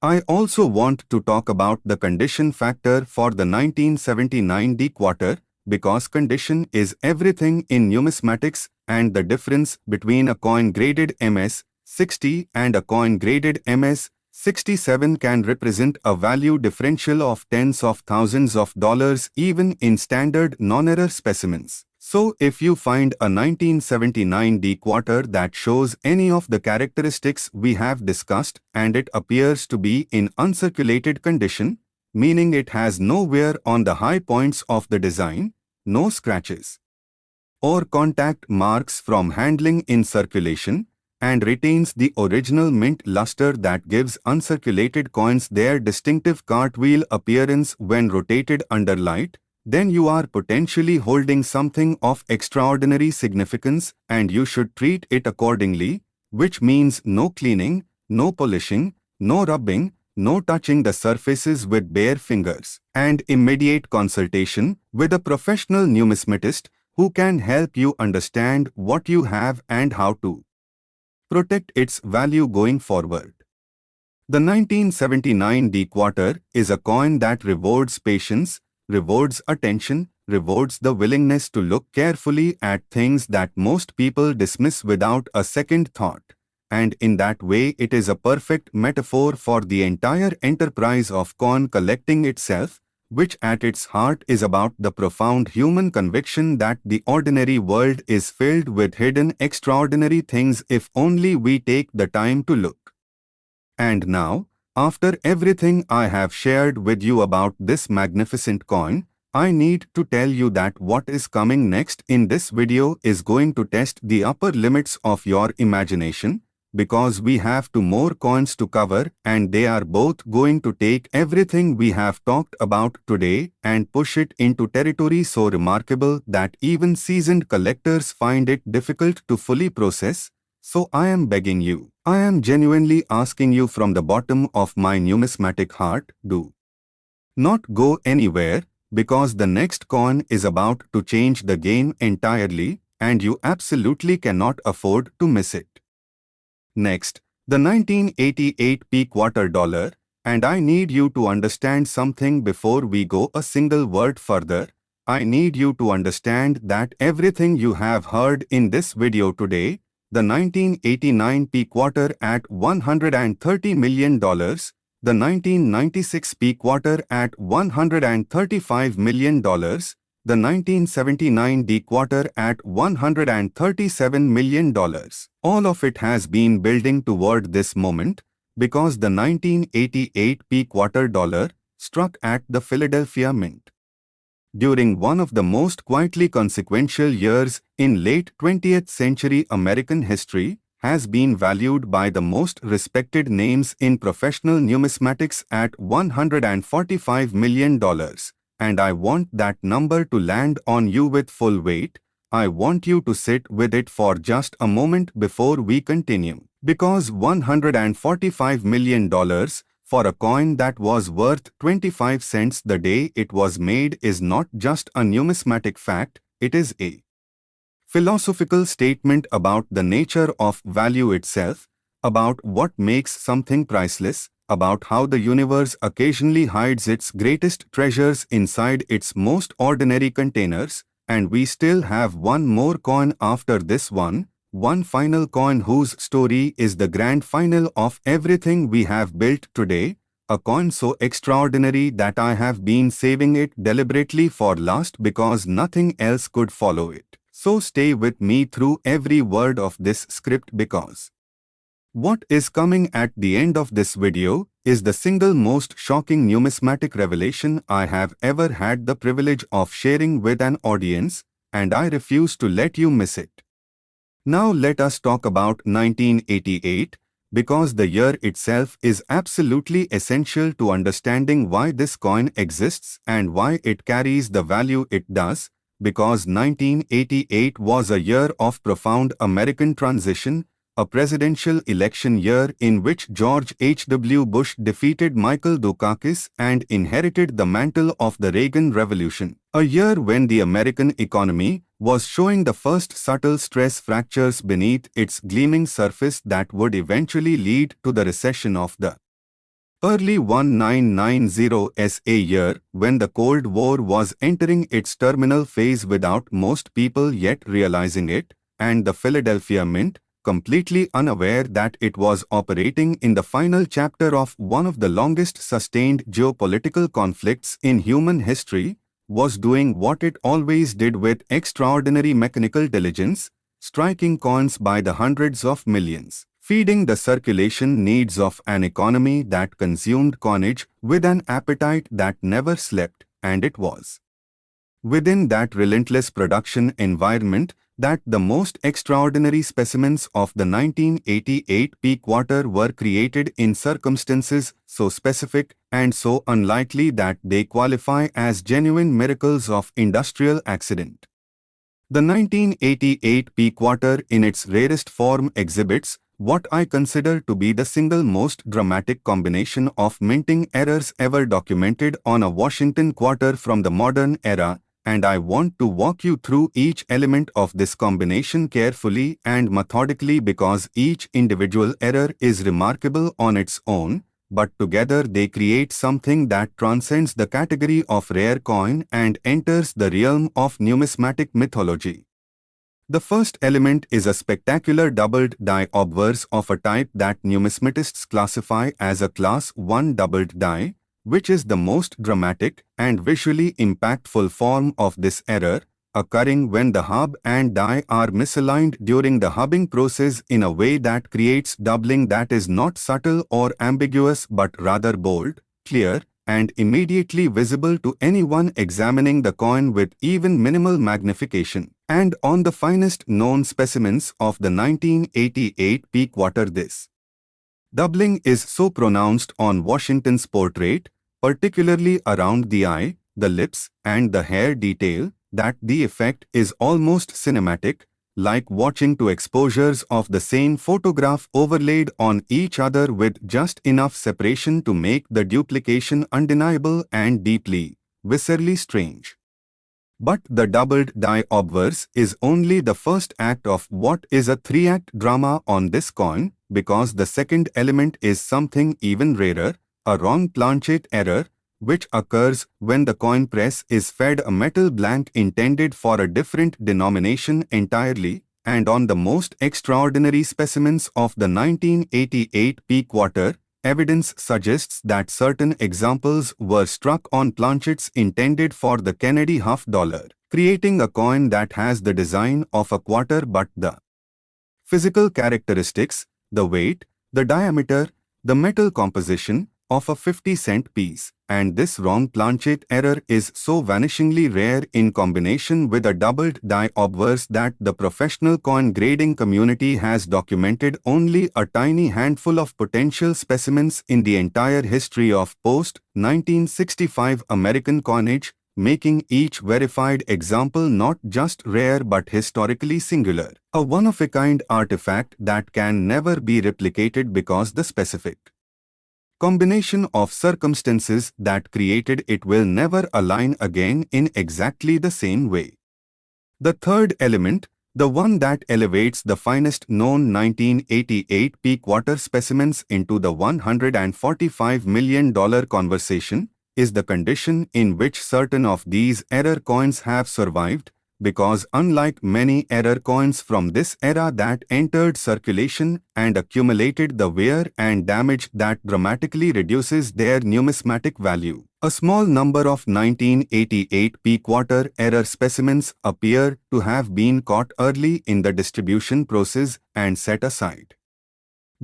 I also want to talk about the condition factor for the 1979 dequarter, because condition is everything in numismatics, and the difference between a coin graded MS 60 and a coin graded MS 67 can represent a value differential of tens of thousands of dollars even in standard non-error specimens. So if you find a 1979 dequarter that shows any of the characteristics we have discussed and it appears to be in uncirculated condition, meaning it has no wear on the high points of the design, no scratches, or contact marks from handling in circulation, and retains the original mint luster that gives uncirculated coins their distinctive cartwheel appearance when rotated under light, then you are potentially holding something of extraordinary significance and you should treat it accordingly, which means no cleaning, no polishing, no rubbing, no touching the surfaces with bare fingers, and immediate consultation with a professional numismatist who can help you understand what you have and how to protect its value going forward. The 1979 D-quarter is a coin that rewards patience, rewards attention, rewards the willingness to look carefully at things that most people dismiss without a second thought. And in that way it is a perfect metaphor for the entire enterprise of coin collecting itself, which at its heart is about the profound human conviction that the ordinary world is filled with hidden extraordinary things if only we take the time to look. And now, after everything I have shared with you about this magnificent coin, I need to tell you that what is coming next in this video is going to test the upper limits of your imagination, because we have two more coins to cover and they are both going to take everything we have talked about today and push it into territory so remarkable that even seasoned collectors find it difficult to fully process. So I am begging you, I am genuinely asking you from the bottom of my numismatic heart, do not go anywhere, because the next coin is about to change the game entirely and you absolutely cannot afford to miss it. Next, the 1988 P-quarter dollar, and I need you to understand something before we go a single word further. I need you to understand that everything you have heard in this video today, the 1989 P-quarter at $130 million, the 1996 P-quarter at $135 million, the 1979 D-quarter at $137 million. All of it has been building toward this moment, because the 1988 P-quarter dollar struck at the Philadelphia Mint during one of the most quietly consequential years in late 20th century American history, has been valued by the most respected names in professional numismatics at $145 million. And I want that number to land on you with full weight. I want you to sit with it for just a moment before we continue. Because $145 million for a coin that was worth 25 cents the day it was made is not just a numismatic fact, it is a philosophical statement about the nature of value itself, about what makes something priceless, about how the universe occasionally hides its greatest treasures inside its most ordinary containers, and we still have one more coin after this one final coin whose story is the grand final of everything we have built today, a coin so extraordinary that I have been saving it deliberately for last because nothing else could follow it. So stay with me through every word of this script, because what is coming at the end of this video is the single most shocking numismatic revelation I have ever had the privilege of sharing with an audience, and I refuse to let you miss it. Now let us talk about 1988, because the year itself is absolutely essential to understanding why this coin exists and why it carries the value it does, because 1988 was a year of profound American transition, a presidential election year in which George H.W. Bush defeated Michael Dukakis and inherited the mantle of the Reagan Revolution. A year when the American economy was showing the first subtle stress fractures beneath its gleaming surface that would eventually lead to the recession of the early 1990s, a year when the Cold War was entering its terminal phase without most people yet realizing it, and the Philadelphia Mint, completely unaware that it was operating in the final chapter of one of the longest sustained geopolitical conflicts in human history, was doing what it always did with extraordinary mechanical diligence, striking coins by the hundreds of millions, feeding the circulation needs of an economy that consumed coinage with an appetite that never slept, and it was Within that relentless production environment, that the most extraordinary specimens of the 1988 peak water were created in circumstances so specific and so unlikely that they qualify as genuine miracles of industrial accident. The 1988 peak water in its rarest form exhibits what I consider to be the single most dramatic combination of minting errors ever documented on a Washington quarter from the modern era, and I want to walk you through each element of this combination carefully and methodically because each individual error is remarkable on its own, but together they create something that transcends the category of rare coin and enters the realm of numismatic mythology. The first element is a spectacular doubled die obverse of a type that numismatists classify as a Class 1 doubled die, which is the most dramatic and visually impactful form of this error, occurring when the hub and die are misaligned during the hubbing process in a way that creates doubling that is not subtle or ambiguous but rather bold, clear, and immediately visible to anyone examining the coin with even minimal magnification. And on the finest known specimens of the 1988 peak water, this doubling is so pronounced on Washington's portrait, particularly around the eye, the lips, and the hair detail, that the effect is almost cinematic, like watching two exposures of the same photograph overlaid on each other with just enough separation to make the duplication undeniable and deeply, viscerally strange. But the doubled die obverse is only the first act of what is a three-act drama on this coin, because the second element is something even rarer, a wrong planchet error, which occurs when the coin press is fed a metal blank intended for a different denomination entirely, and on the most extraordinary specimens of the 1988 peak water, evidence suggests that certain examples were struck on planchets intended for the Kennedy half dollar, creating a coin that has the design of a quarter but the physical characteristics, the weight, the diameter, the metal composition of a 50-cent piece. And this wrong planchet error is so vanishingly rare in combination with a doubled die obverse that the professional coin grading community has documented only a tiny handful of potential specimens in the entire history of post-1965 American coinage, making each verified example not just rare but historically singular, a one-of-a-kind artifact that can never be replicated because the specific combination of circumstances that created it will never align again in exactly the same way. The third element, the one that elevates the finest known 1988 peak water specimens into the $145 million conversation, is the condition in which certain of these error coins have survived, because unlike many error coins from this era that entered circulation and accumulated the wear and damage that dramatically reduces their numismatic value, a small number of 1988 peak water error specimens appear to have been caught early in the distribution process and set aside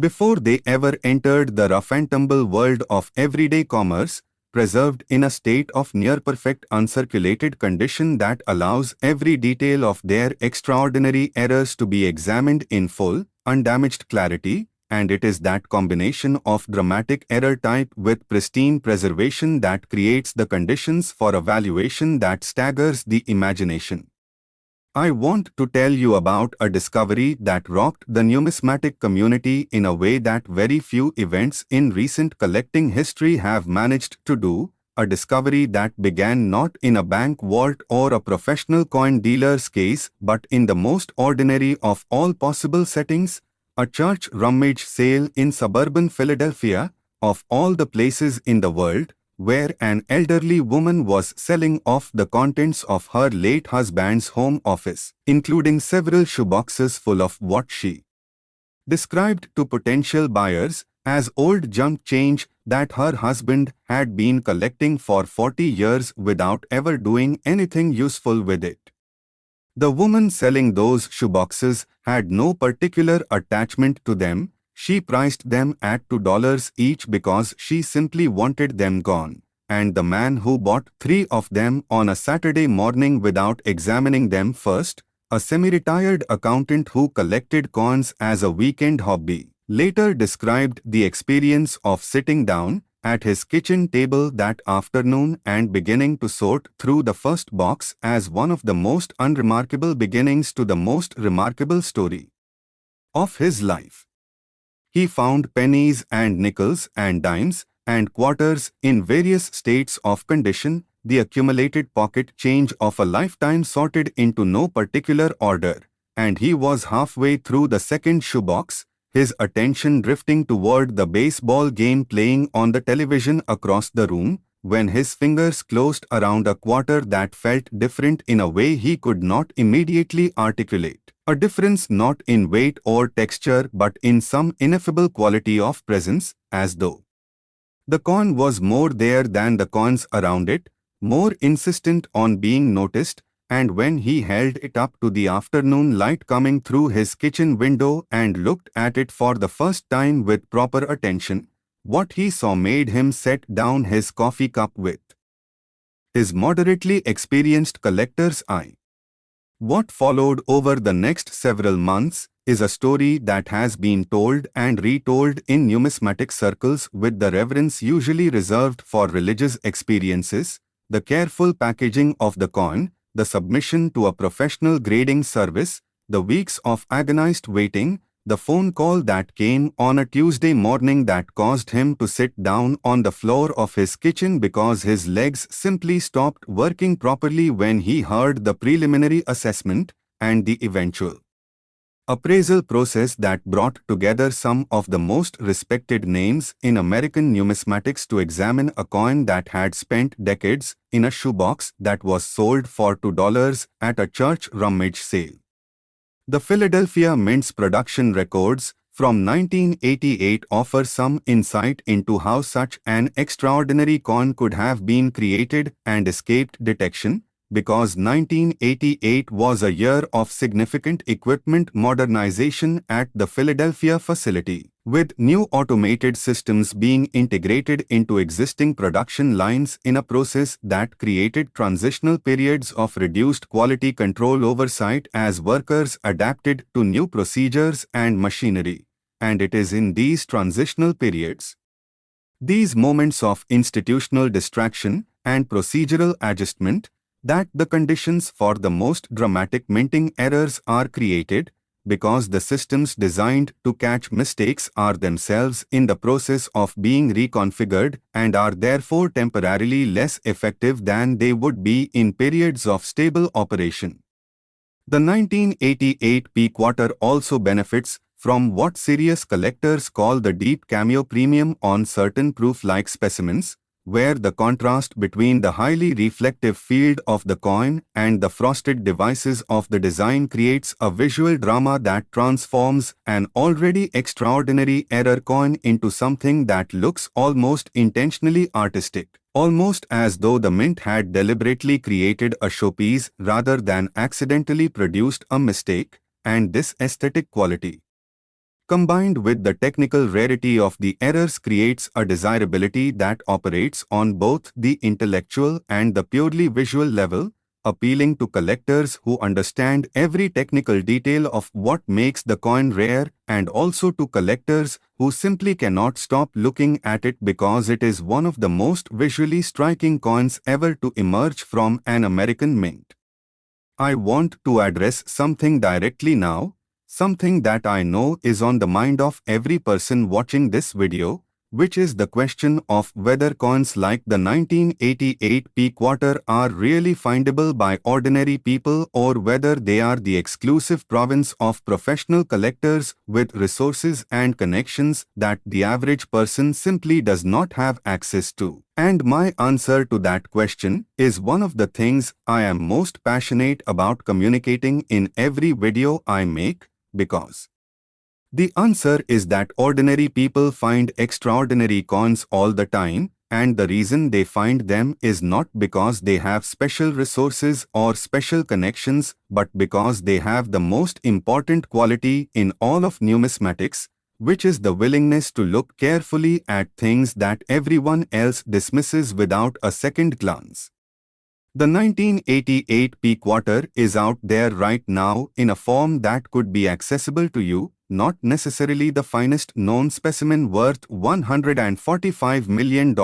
before they ever entered the rough-and-tumble world of everyday commerce, preserved in a state of near-perfect uncirculated condition that allows every detail of their extraordinary errors to be examined in full, undamaged clarity, and it is that combination of dramatic error type with pristine preservation that creates the conditions for a valuation that staggers the imagination. I want to tell you about a discovery that rocked the numismatic community in a way that very few events in recent collecting history have managed to do, a discovery that began not in a bank vault or a professional coin dealer's case but in the most ordinary of all possible settings, a church rummage sale in suburban Philadelphia, of all the places in the world, where an elderly woman was selling off the contents of her late husband's home office, including several shoeboxes full of what she described to potential buyers as old junk change that her husband had been collecting for 40 years without ever doing anything useful with it. The woman selling those shoeboxes had no particular attachment to them. She priced them at $2 each because she simply wanted them gone. and the man who bought 3 of them on a Saturday morning without examining them first, a semi-retired accountant who collected coins as a weekend hobby, later described the experience of sitting down at his kitchen table that afternoon and beginning to sort through the first box as one of the most unremarkable beginnings to the most remarkable story of his life. He found pennies and nickels and dimes and quarters in various states of condition, the accumulated pocket change of a lifetime sorted into no particular order, and he was halfway through the second shoebox, his attention drifting toward the baseball game playing on the television across the room, when his fingers closed around a quarter that felt different in a way he could not immediately articulate. A difference not in weight or texture but in some ineffable quality of presence, as though the coin was more there than the coins around it, more insistent on being noticed, and when he held it up to the afternoon light coming through his kitchen window and looked at it for the first time with proper attention, what he saw made him set down his coffee cup with his moderately experienced collector's eye. What followed over the next several months is a story that has been told and retold in numismatic circles with the reverence usually reserved for religious experiences, the careful packaging of the coin, the submission to a professional grading service, the weeks of agonized waiting, the phone call that came on a Tuesday morning that caused him to sit down on the floor of his kitchen because his legs simply stopped working properly when he heard the preliminary assessment, and the eventual appraisal process that brought together some of the most respected names in American numismatics to examine a coin that had spent decades in a shoebox that was sold for $2 at a church rummage sale. The Philadelphia Mint's production records from 1988 offer some insight into how such an extraordinary coin could have been created and escaped detection, because 1988 was a year of significant equipment modernization at the Philadelphia facility, with new automated systems being integrated into existing production lines in a process that created transitional periods of reduced quality control oversight as workers adapted to new procedures and machinery. And it is in these transitional periods, these moments of institutional distraction and procedural adjustment, that the conditions for the most dramatic minting errors are created, because the systems designed to catch mistakes are themselves in the process of being reconfigured and are therefore temporarily less effective than they would be in periods of stable operation. The 1988 P quarter also benefits from what serious collectors call the deep cameo premium on certain proof-like specimens, where the contrast between the highly reflective field of the coin and the frosted devices of the design creates a visual drama that transforms an already extraordinary error coin into something that looks almost intentionally artistic, almost as though the mint had deliberately created a showpiece rather than accidentally produced a mistake. And this aesthetic quality, combined with the technical rarity of the errors, creates a desirability that operates on both the intellectual and the purely visual level, appealing to collectors who understand every technical detail of what makes the coin rare, and also to collectors who simply cannot stop looking at it because it is one of the most visually striking coins ever to emerge from an American mint. I want to address something directly now, something that I know is on the mind of every person watching this video, which is the question of whether coins like the 1988 P quarter are really findable by ordinary people or whether they are the exclusive province of professional collectors with resources and connections that the average person simply does not have access to. And my answer to that question is one of the things I am most passionate about communicating in every video I make, because the answer is that ordinary people find extraordinary coins all the time, and the reason they find them is not because they have special resources or special connections, but because they have the most important quality in all of numismatics, which is the willingness to look carefully at things that everyone else dismisses without a second glance. The 1988 P quarter is out there right now in a form that could be accessible to you, not necessarily the finest known specimen worth $145 million,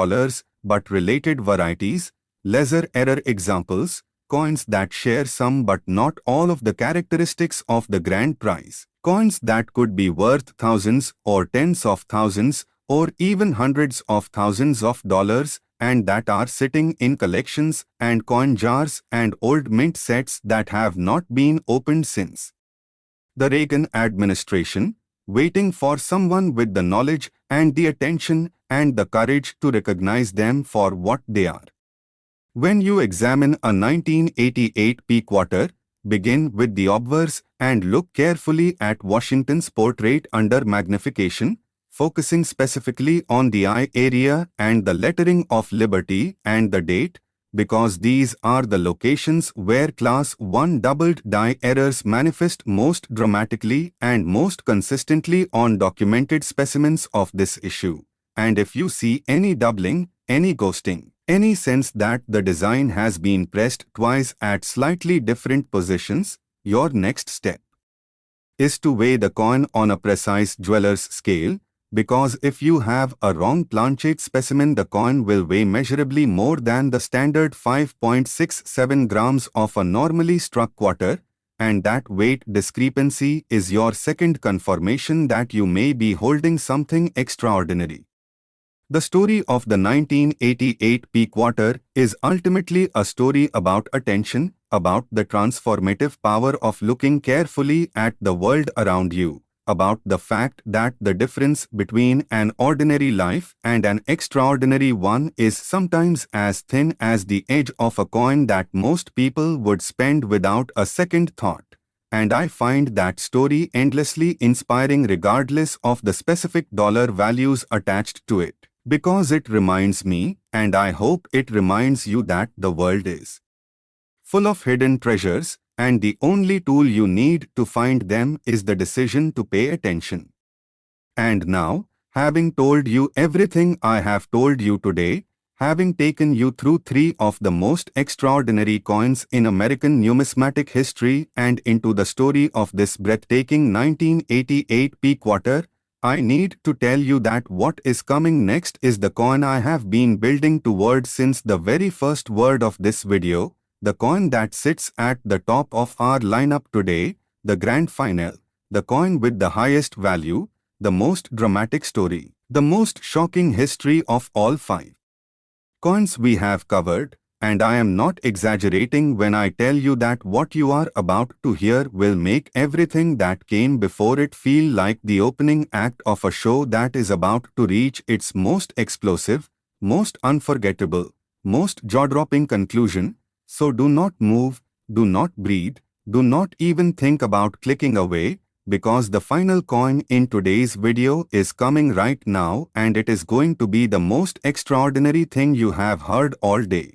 but related varieties, lesser error examples, coins that share some but not all of the characteristics of the grand prize, coins that could be worth thousands or tens of thousands or even hundreds of thousands of dollars, and that are sitting in collections and coin jars and old mint sets that have not been opened since the Reagan administration, waiting for someone with the knowledge and the attention and the courage to recognize them for what they are. When you examine a 1988 P quarter, begin with the obverse and look carefully at Washington's portrait under magnification, focusing specifically on the eye area and the lettering of Liberty and the date, because these are the locations where Class 1 doubled die errors manifest most dramatically and most consistently on documented specimens of this issue. And if you see any doubling, any ghosting, any sense that the design has been pressed twice at slightly different positions, your next step is to weigh the coin on a precise jeweler's scale, because if you have a wrong planchet specimen, the coin will weigh measurably more than the standard 5.67 grams of a normally struck quarter, and that weight discrepancy is your second confirmation that you may be holding something extraordinary. The story of the 1988 P quarter is ultimately a story about attention, about the transformative power of looking carefully at the world around you, about the fact that the difference between an ordinary life and an extraordinary one is sometimes as thin as the edge of a coin that most people would spend without a second thought. And I find that story endlessly inspiring regardless of the specific dollar values attached to it, because it reminds me, and I hope it reminds you, that the world is full of hidden treasures, and the only tool you need to find them is the decision to pay attention. And now, having told you everything I have told you today, having taken you through 3 of the most extraordinary coins in American numismatic history and into the story of this breathtaking 1988 P quarter, I need to tell you that what is coming next is the coin I have been building toward since the very first word of this video, the coin that sits at the top of our lineup today, the grand final, the coin with the highest value, the most dramatic story, the most shocking history of all 5 coins we have covered, and I am not exaggerating when I tell you that what you are about to hear will make everything that came before it feel like the opening act of a show that is about to reach its most explosive, most unforgettable, most jaw-dropping conclusion. So do not move, do not breathe, do not even think about clicking away, because the final coin in today's video is coming right now, and it is going to be the most extraordinary thing you have heard all day.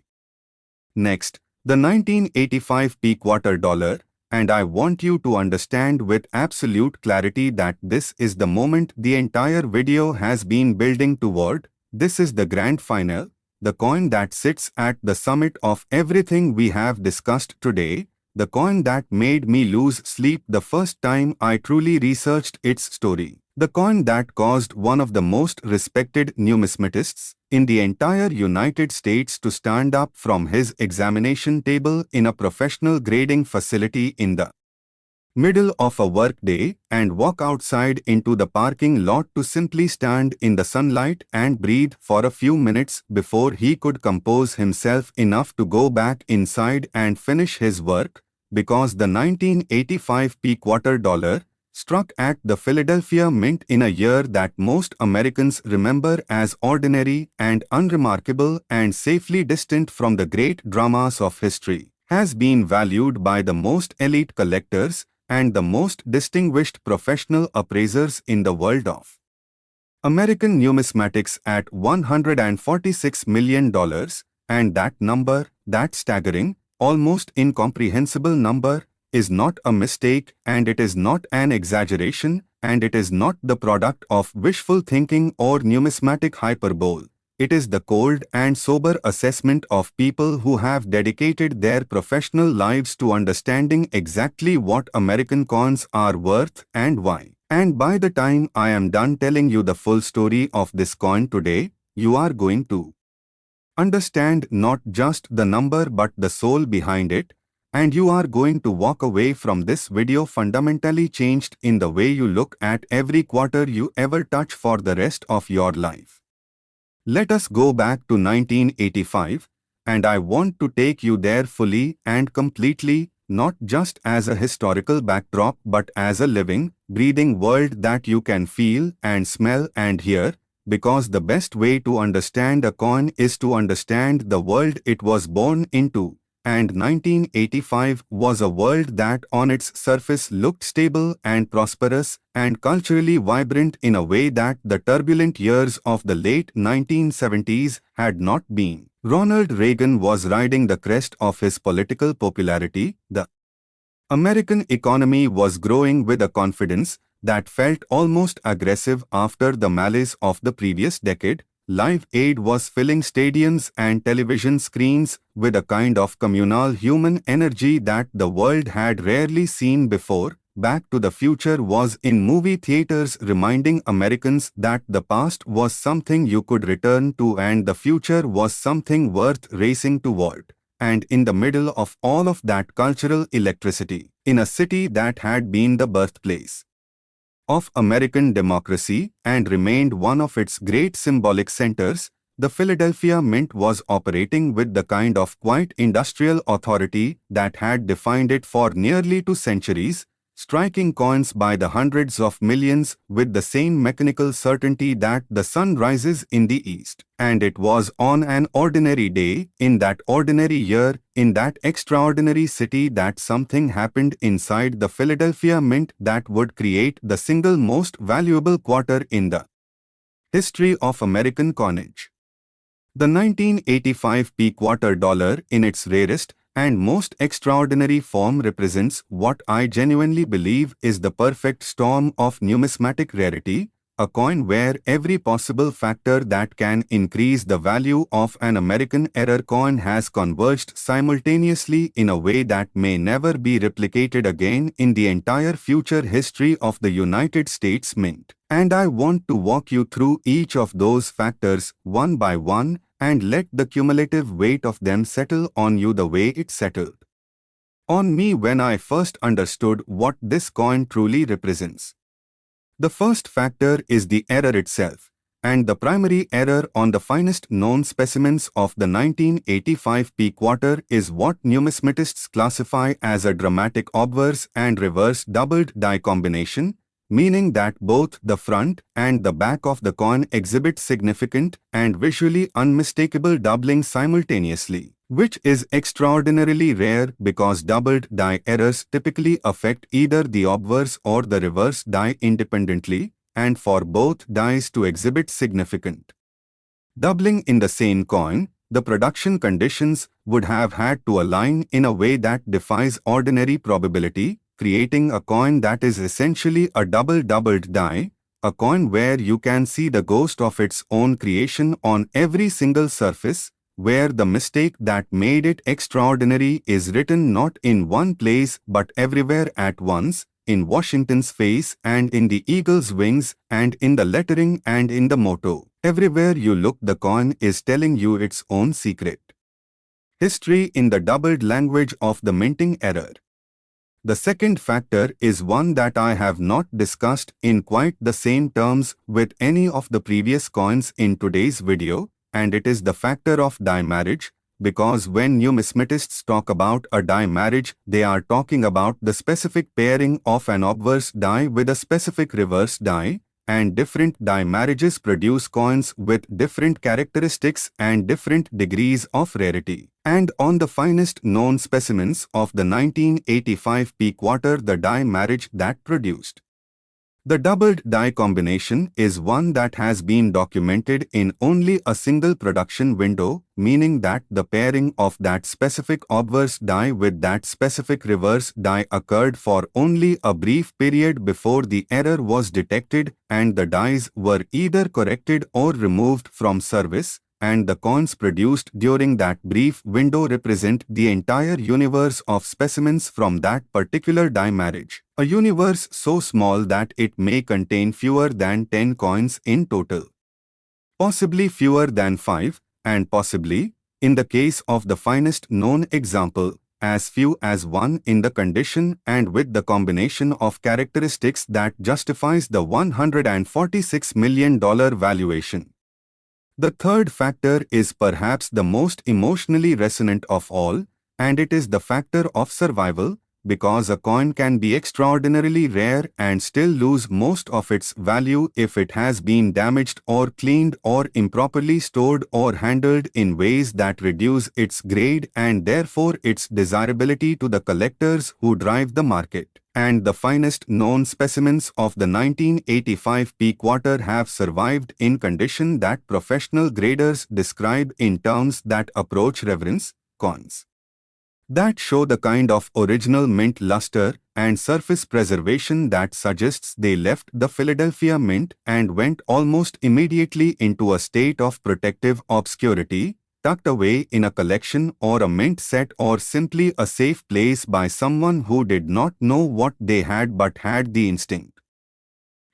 Next, the 1985 P quarter dollar, and I want you to understand with absolute clarity that this is the moment the entire video has been building toward. This is the grand final, the coin that sits at the summit of everything we have discussed today, the coin that made me lose sleep the first time I truly researched its story, the coin that caused one of the most respected numismatists in the entire United States to stand up from his examination table in a professional grading facility in the middle of a workday and walk outside into the parking lot to simply stand in the sunlight and breathe for a few minutes before he could compose himself enough to go back inside and finish his work, because the 1985 P quarter dollar struck at the Philadelphia Mint in a year that most Americans remember as ordinary and unremarkable and safely distant from the great dramas of history, has been valued by the most elite collectors and the most distinguished professional appraisers in the world of American numismatics at $146 million, and that number, that staggering, almost incomprehensible number, is not a mistake and it is not an exaggeration, and it is not the product of wishful thinking or numismatic hyperbole. It is the cold and sober assessment of people who have dedicated their professional lives to understanding exactly what American coins are worth and why. And by the time I am done telling you the full story of this coin today, you are going to understand not just the number but the soul behind it, and you are going to walk away from this video fundamentally changed in the way you look at every quarter you ever touch for the rest of your life. Let us go back to 1985, and I want to take you there fully and completely, not just as a historical backdrop but as a living, breathing world that you can feel and smell and hear, because the best way to understand a coin is to understand the world it was born into. And 1985 was a world that on its surface looked stable and prosperous and culturally vibrant in a way that the turbulent years of the late 1970s had not been. Ronald Reagan was riding the crest of his political popularity. The American economy was growing with a confidence that felt almost aggressive after the malaise of the previous decade. Live Aid was filling stadiums and television screens with a kind of communal human energy that the world had rarely seen before. Back to the Future was in movie theaters reminding Americans that the past was something you could return to and the future was something worth racing toward. And in the middle of all of that cultural electricity, in a city that had been the birthplace of American democracy and remained one of its great symbolic centers, the Philadelphia Mint was operating with the kind of quiet industrial authority that had defined it for nearly 2 centuries, striking coins by the hundreds of millions with the same mechanical certainty that the sun rises in the east. And it was on an ordinary day, in that ordinary year, in that extraordinary city that something happened inside the Philadelphia Mint that would create the single most valuable quarter in the history of American coinage. The 1985 quarter dollar in its rarest and most extraordinary form represents what I genuinely believe is the perfect storm of numismatic rarity, a coin where every possible factor that can increase the value of an American error coin has converged simultaneously in a way that may never be replicated again in the entire future history of the United States Mint. And I want to walk you through each of those factors one by one and let the cumulative weight of them settle on you the way it settled on me when I first understood what this coin truly represents. The first factor is the error itself, and the primary error on the finest known specimens of the 1985 quarter is what numismatists classify as a dramatic obverse and reverse doubled die combination, meaning that both the front and the back of the coin exhibit significant and visually unmistakable doubling simultaneously, which is extraordinarily rare because doubled die errors typically affect either the obverse or the reverse die independently, and for both dies to exhibit significant doubling in the same coin, the production conditions would have had to align in a way that defies ordinary probability, creating a coin that is essentially a doubled die, a coin where you can see the ghost of its own creation on every single surface, where the mistake that made it extraordinary is written not in one place but everywhere at once, in Washington's face and in the eagle's wings and in the lettering and in the motto. Everywhere you look, the coin is telling you its own secret history in the doubled language of the minting error. The second factor is one that I have not discussed in quite the same terms with any of the previous coins in today's video, and it is the factor of die marriage, because when numismatists talk about a die marriage, they are talking about the specific pairing of an obverse die with a specific reverse die, and different die marriages produce coins with different characteristics and different degrees of rarity. And on the finest known specimens of the 1985 quarter, the die marriage that produced The doubled die combination is one that has been documented in only a single production window, meaning that the pairing of that specific obverse die with that specific reverse die occurred for only a brief period before the error was detected and the dies were either corrected or removed from service, and the coins produced during that brief window represent the entire universe of specimens from that particular die marriage, a universe so small that it may contain fewer than 10 coins in total. Possibly fewer than 5, and possibly, in the case of the finest known example, as few as 1 in the condition and with the combination of characteristics that justifies the $146 million valuation. The third factor is perhaps the most emotionally resonant of all, and it is the factor of survival, because a coin can be extraordinarily rare and still lose most of its value if it has been damaged or cleaned or improperly stored or handled in ways that reduce its grade and therefore its desirability to the collectors who drive the market. And the finest known specimens of the 1985 peak water have survived in condition that professional graders describe in terms that approach reverence, coins that show the kind of original mint luster and surface preservation that suggests they left the Philadelphia Mint and went almost immediately into a state of protective obscurity, tucked away in a collection or a mint set or simply a safe place by someone who did not know what they had but had the instinct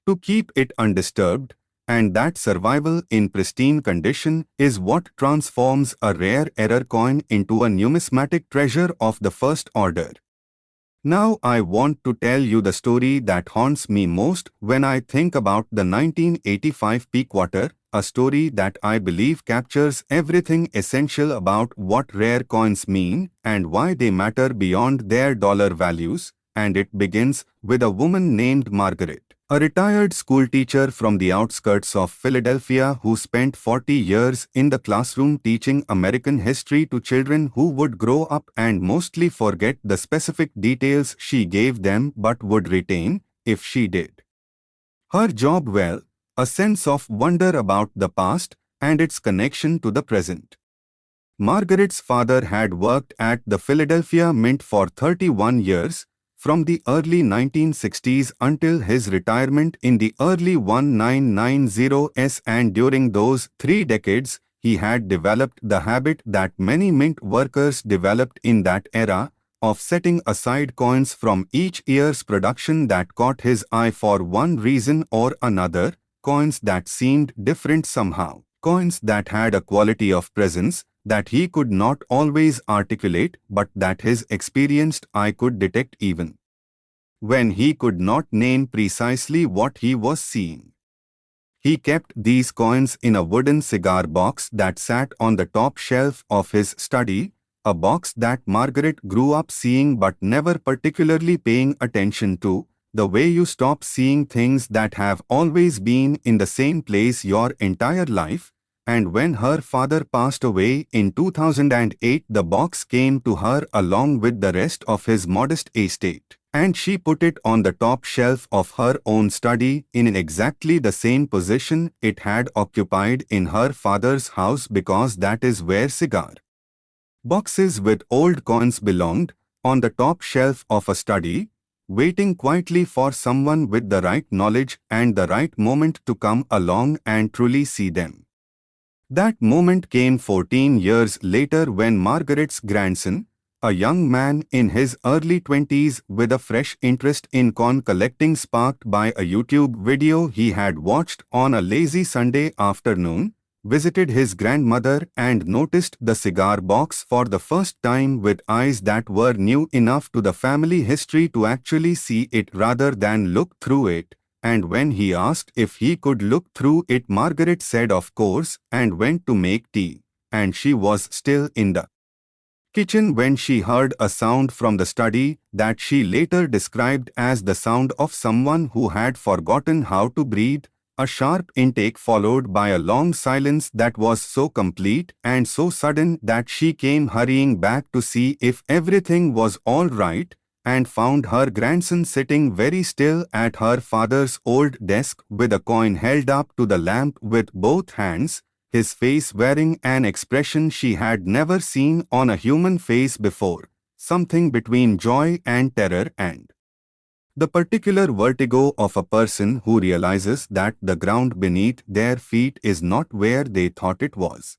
to keep it undisturbed, and that survival in pristine condition is what transforms a rare error coin into a numismatic treasure of the first order. Now I want to tell you the story that haunts me most when I think about the 1985 peak water, a story that I believe captures everything essential about what rare coins mean and why they matter beyond their dollar values, and it begins with a woman named Margaret, a retired schoolteacher from the outskirts of Philadelphia who spent 40 years in the classroom teaching American history to children who would grow up and mostly forget the specific details she gave them but would retain, if she did her job well, a sense of wonder about the past and its connection to the present. Margaret's father had worked at the Philadelphia Mint for 31 years, from the early 1960s until his retirement in the early 1990s, and during those 3 decades, he had developed the habit that many mint workers developed in that era, of setting aside coins from each year's production that caught his eye for one reason or another, coins that seemed different somehow, coins that had a quality of presence that he could not always articulate but that his experienced eye could detect even when he could not name precisely what he was seeing. He kept these coins in a wooden cigar box that sat on the top shelf of his study, a box that Margaret grew up seeing but never particularly paying attention to, the way you stop seeing things that have always been in the same place your entire life. And when her father passed away in 2008, the box came to her along with the rest of his modest estate, and she put it on the top shelf of her own study in exactly the same position it had occupied in her father's house, because that is where cigar boxes with old coins belonged, on the top shelf of a study, waiting quietly for someone with the right knowledge and the right moment to come along and truly see them. That moment came 14 years later when Margaret's grandson, a young man in his early 20s with a fresh interest in coin collecting sparked by a YouTube video he had watched on a lazy Sunday afternoon, visited his grandmother and noticed the cigar box for the first time with eyes that were new enough to the family history to actually see it rather than look through it. And when he asked if he could look through it, Margaret said of course and went to make tea, and she was still in the kitchen when she heard a sound from the study that she later described as the sound of someone who had forgotten how to breathe, a sharp intake followed by a long silence that was so complete and so sudden that she came hurrying back to see if everything was all right, and found her grandson sitting very still at her father's old desk with a coin held up to the lamp with both hands, his face wearing an expression she had never seen on a human face before, something between joy and terror and the particular vertigo of a person who realizes that the ground beneath their feet is not where they thought it was.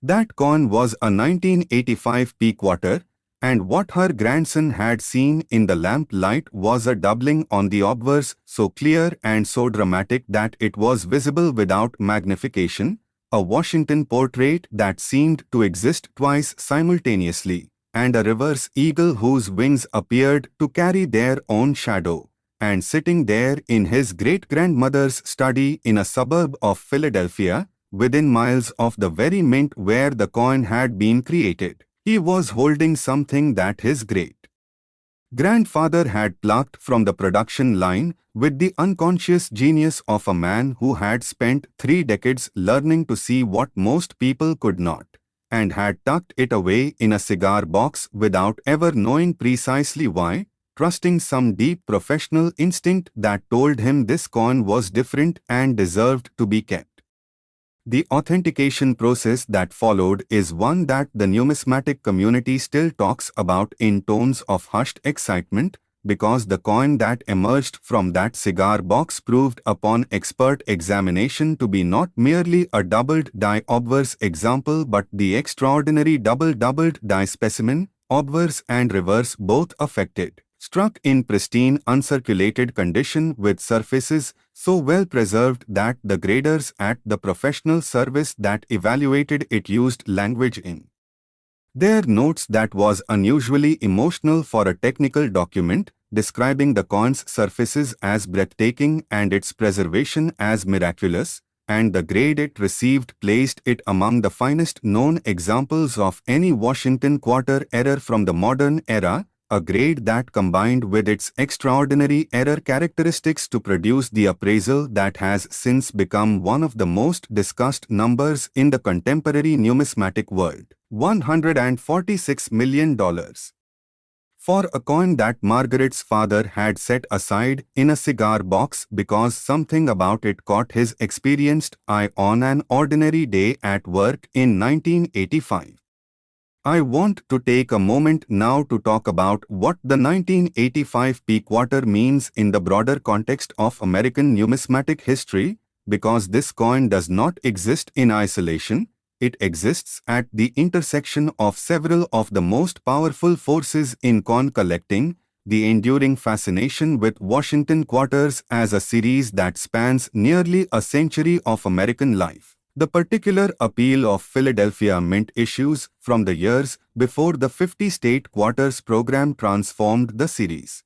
That coin was a 1985p quarter, and what her grandson had seen in the lamplight was a doubling on the obverse so clear and so dramatic that it was visible without magnification, a Washington portrait that seemed to exist twice simultaneously, and a reverse eagle whose wings appeared to carry their own shadow, and sitting there in his great-grandmother's study in a suburb of Philadelphia, within miles of the very mint where the coin had been created. He was holding something that his great-grandfather had plucked from the production line with the unconscious genius of a man who had spent 3 decades learning to see what most people could not, and had tucked it away in a cigar box without ever knowing precisely why, trusting some deep professional instinct that told him this coin was different and deserved to be kept. The authentication process that followed is one that the numismatic community still talks about in tones of hushed excitement, because the coin that emerged from that cigar box proved upon expert examination to be not merely a doubled die obverse example but the extraordinary doubled die specimen, obverse and reverse both affected, struck in pristine uncirculated condition with surfaces so well preserved that the graders at the professional service that evaluated it used language in their notes that was unusually emotional for a technical document, describing the coin's surfaces as breathtaking and its preservation as miraculous, and the grade it received placed it among the finest known examples of any Washington quarter error from the modern era, a grade that combined with its extraordinary error characteristics to produce the appraisal that has since become one of the most discussed numbers in the contemporary numismatic world, $146 million. For a coin that Margaret's father had set aside in a cigar box because something about it caught his experienced eye on an ordinary day at work in 1985. I want to take a moment now to talk about what the 1985p quarter means in the broader context of American numismatic history, because this coin does not exist in isolation. It exists at the intersection of several of the most powerful forces in coin collecting: the enduring fascination with Washington quarters as a series that spans nearly a century of American life, the particular appeal of Philadelphia Mint issues from the years before the 50-state quarters program transformed the series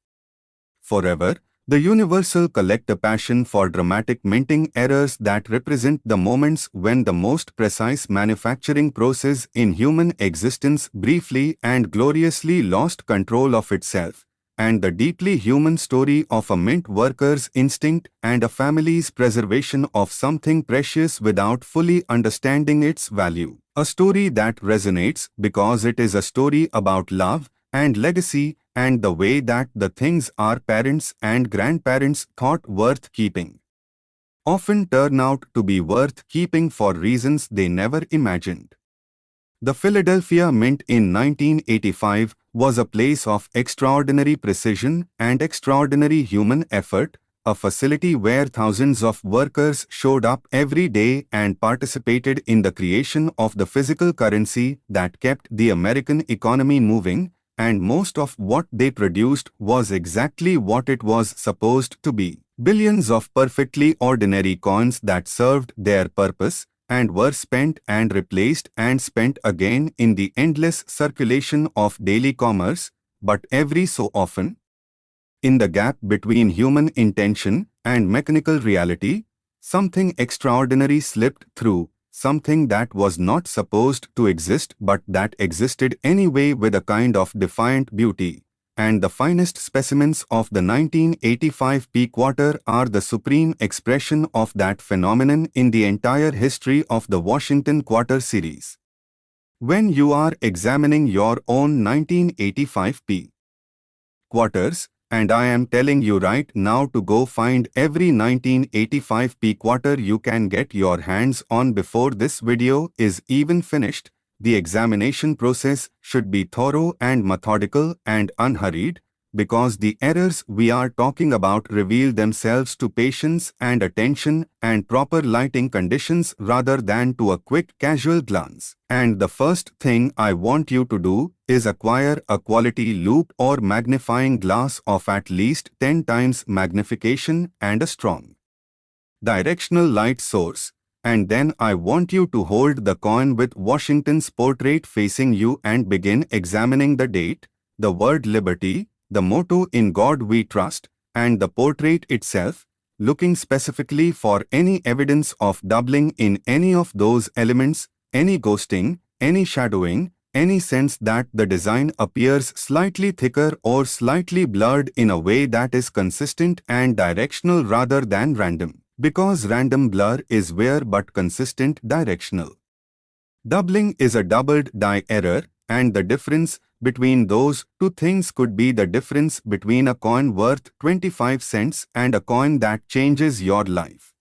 forever, the universal collector passion for dramatic minting errors that represent the moments when the most precise manufacturing process in human existence briefly and gloriously lost control of itself, and the deeply human story of a mint worker's instinct and a family's preservation of something precious without fully understanding its value. A story that resonates because it is a story about love and legacy and the way that the things our parents and grandparents thought worth keeping often turn out to be worth keeping for reasons they never imagined. The Philadelphia Mint in 1985 was a place of extraordinary precision and extraordinary human effort, a facility where thousands of workers showed up every day and participated in the creation of the physical currency that kept the American economy moving, and most of what they produced was exactly what it was supposed to be: billions of perfectly ordinary coins that served their purpose and were spent and replaced and spent again in the endless circulation of daily commerce, but every so often, in the gap between human intention and mechanical reality, something extraordinary slipped through, something that was not supposed to exist but that existed anyway with a kind of defiant beauty. And the finest specimens of the 1985p quarter are the supreme expression of that phenomenon in the entire history of the Washington quarter series. When you are examining your own 1985p quarters, and I am telling you right now to go find every 1985p quarter you can get your hands on before this video is even finished. The examination process should be thorough and methodical and unhurried, because the errors we are talking about reveal themselves to patience and attention and proper lighting conditions rather than to a quick casual glance. And the first thing I want you to do is acquire a quality loupe or magnifying glass of at least 10 times magnification and a strong directional light source. And then I want you to hold the coin with Washington's portrait facing you and begin examining the date, the word liberty, the motto "In God We Trust," and the portrait itself, looking specifically for any evidence of doubling in any of those elements, any ghosting, any shadowing, any sense that the design appears slightly thicker or slightly blurred in a way that is consistent and directional rather than random. Because random blur is weird but consistent directional. Doubling is a doubled die error, and the difference between those two things could be the difference between a coin worth 25 cents and a coin that changes your life.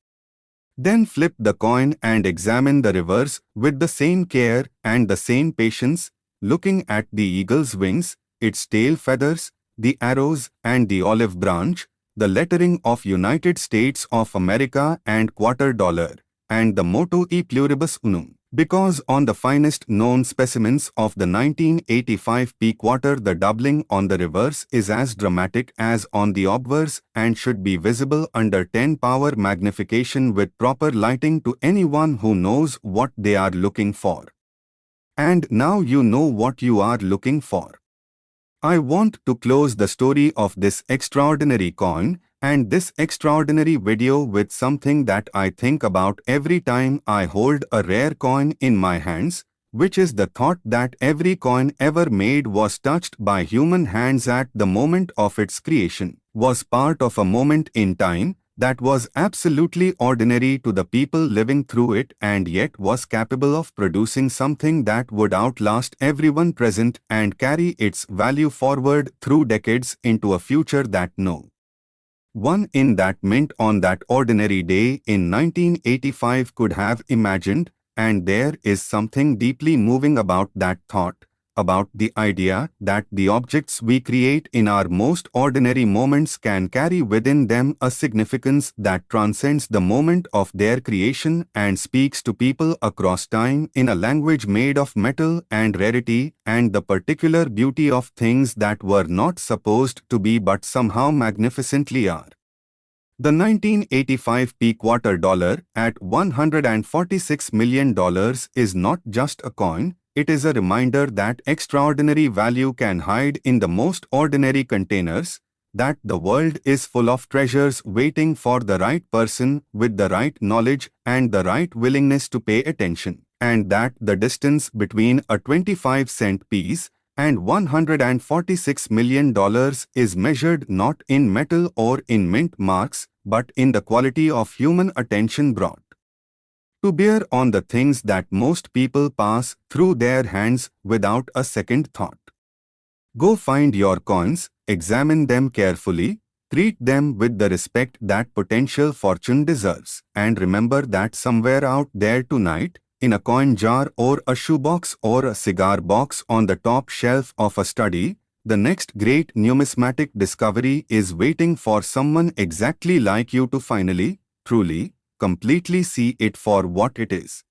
Then flip the coin and examine the reverse with the same care and the same patience, looking at the eagle's wings, its tail feathers, the arrows and the olive branch, the lettering of United States of America and quarter dollar, and the motto E pluribus unum. Because on the finest known specimens of the 1985p quarter the doubling on the reverse is as dramatic as on the obverse and should be visible under 10 power magnification with proper lighting to anyone who knows what they are looking for. And now you know what you are looking for. I want to close the story of this extraordinary coin and this extraordinary video with something that I think about every time I hold a rare coin in my hands, which is the thought that every coin ever made was touched by human hands at the moment of its creation, was part of a moment in time that was absolutely ordinary to the people living through it and yet was capable of producing something that would outlast everyone present and carry its value forward through decades into a future that no one in that mint on that ordinary day in 1985 could have imagined. And there is something deeply moving about that thought, about the idea that the objects we create in our most ordinary moments can carry within them a significance that transcends the moment of their creation and speaks to people across time in a language made of metal and rarity and the particular beauty of things that were not supposed to be but somehow magnificently are. The 1985p quarter dollar at $146 million is not just a coin, it is a reminder that extraordinary value can hide in the most ordinary containers, that the world is full of treasures waiting for the right person with the right knowledge and the right willingness to pay attention, and that the distance between a 25-cent piece and $146 million is measured not in metal or in mint marks, but in the quality of human attention brought to bear on the things that most people pass through their hands without a second thought. Go find your coins, examine them carefully, treat them with the respect that potential fortune deserves, and remember that somewhere out there tonight, in a coin jar or a shoebox or a cigar box on the top shelf of a study, the next great numismatic discovery is waiting for someone exactly like you to finally, truly, completely see it for what it is.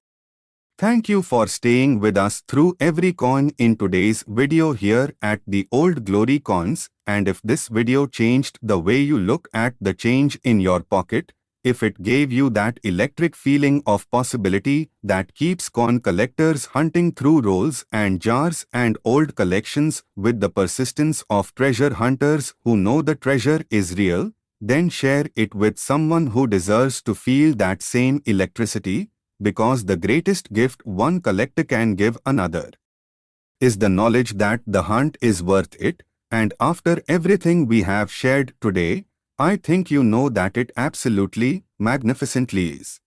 Thank you for staying with us through every coin in today's video here at the Old Glory Coins, and if this video changed the way you look at the change in your pocket, if it gave you that electric feeling of possibility that keeps coin collectors hunting through rolls and jars and old collections with the persistence of treasure hunters who know the treasure is real, then share it with someone who deserves to feel that same electricity, because the greatest gift one collector can give another is the knowledge that the hunt is worth it, and after everything we have shared today, I think you know that it absolutely, magnificently is.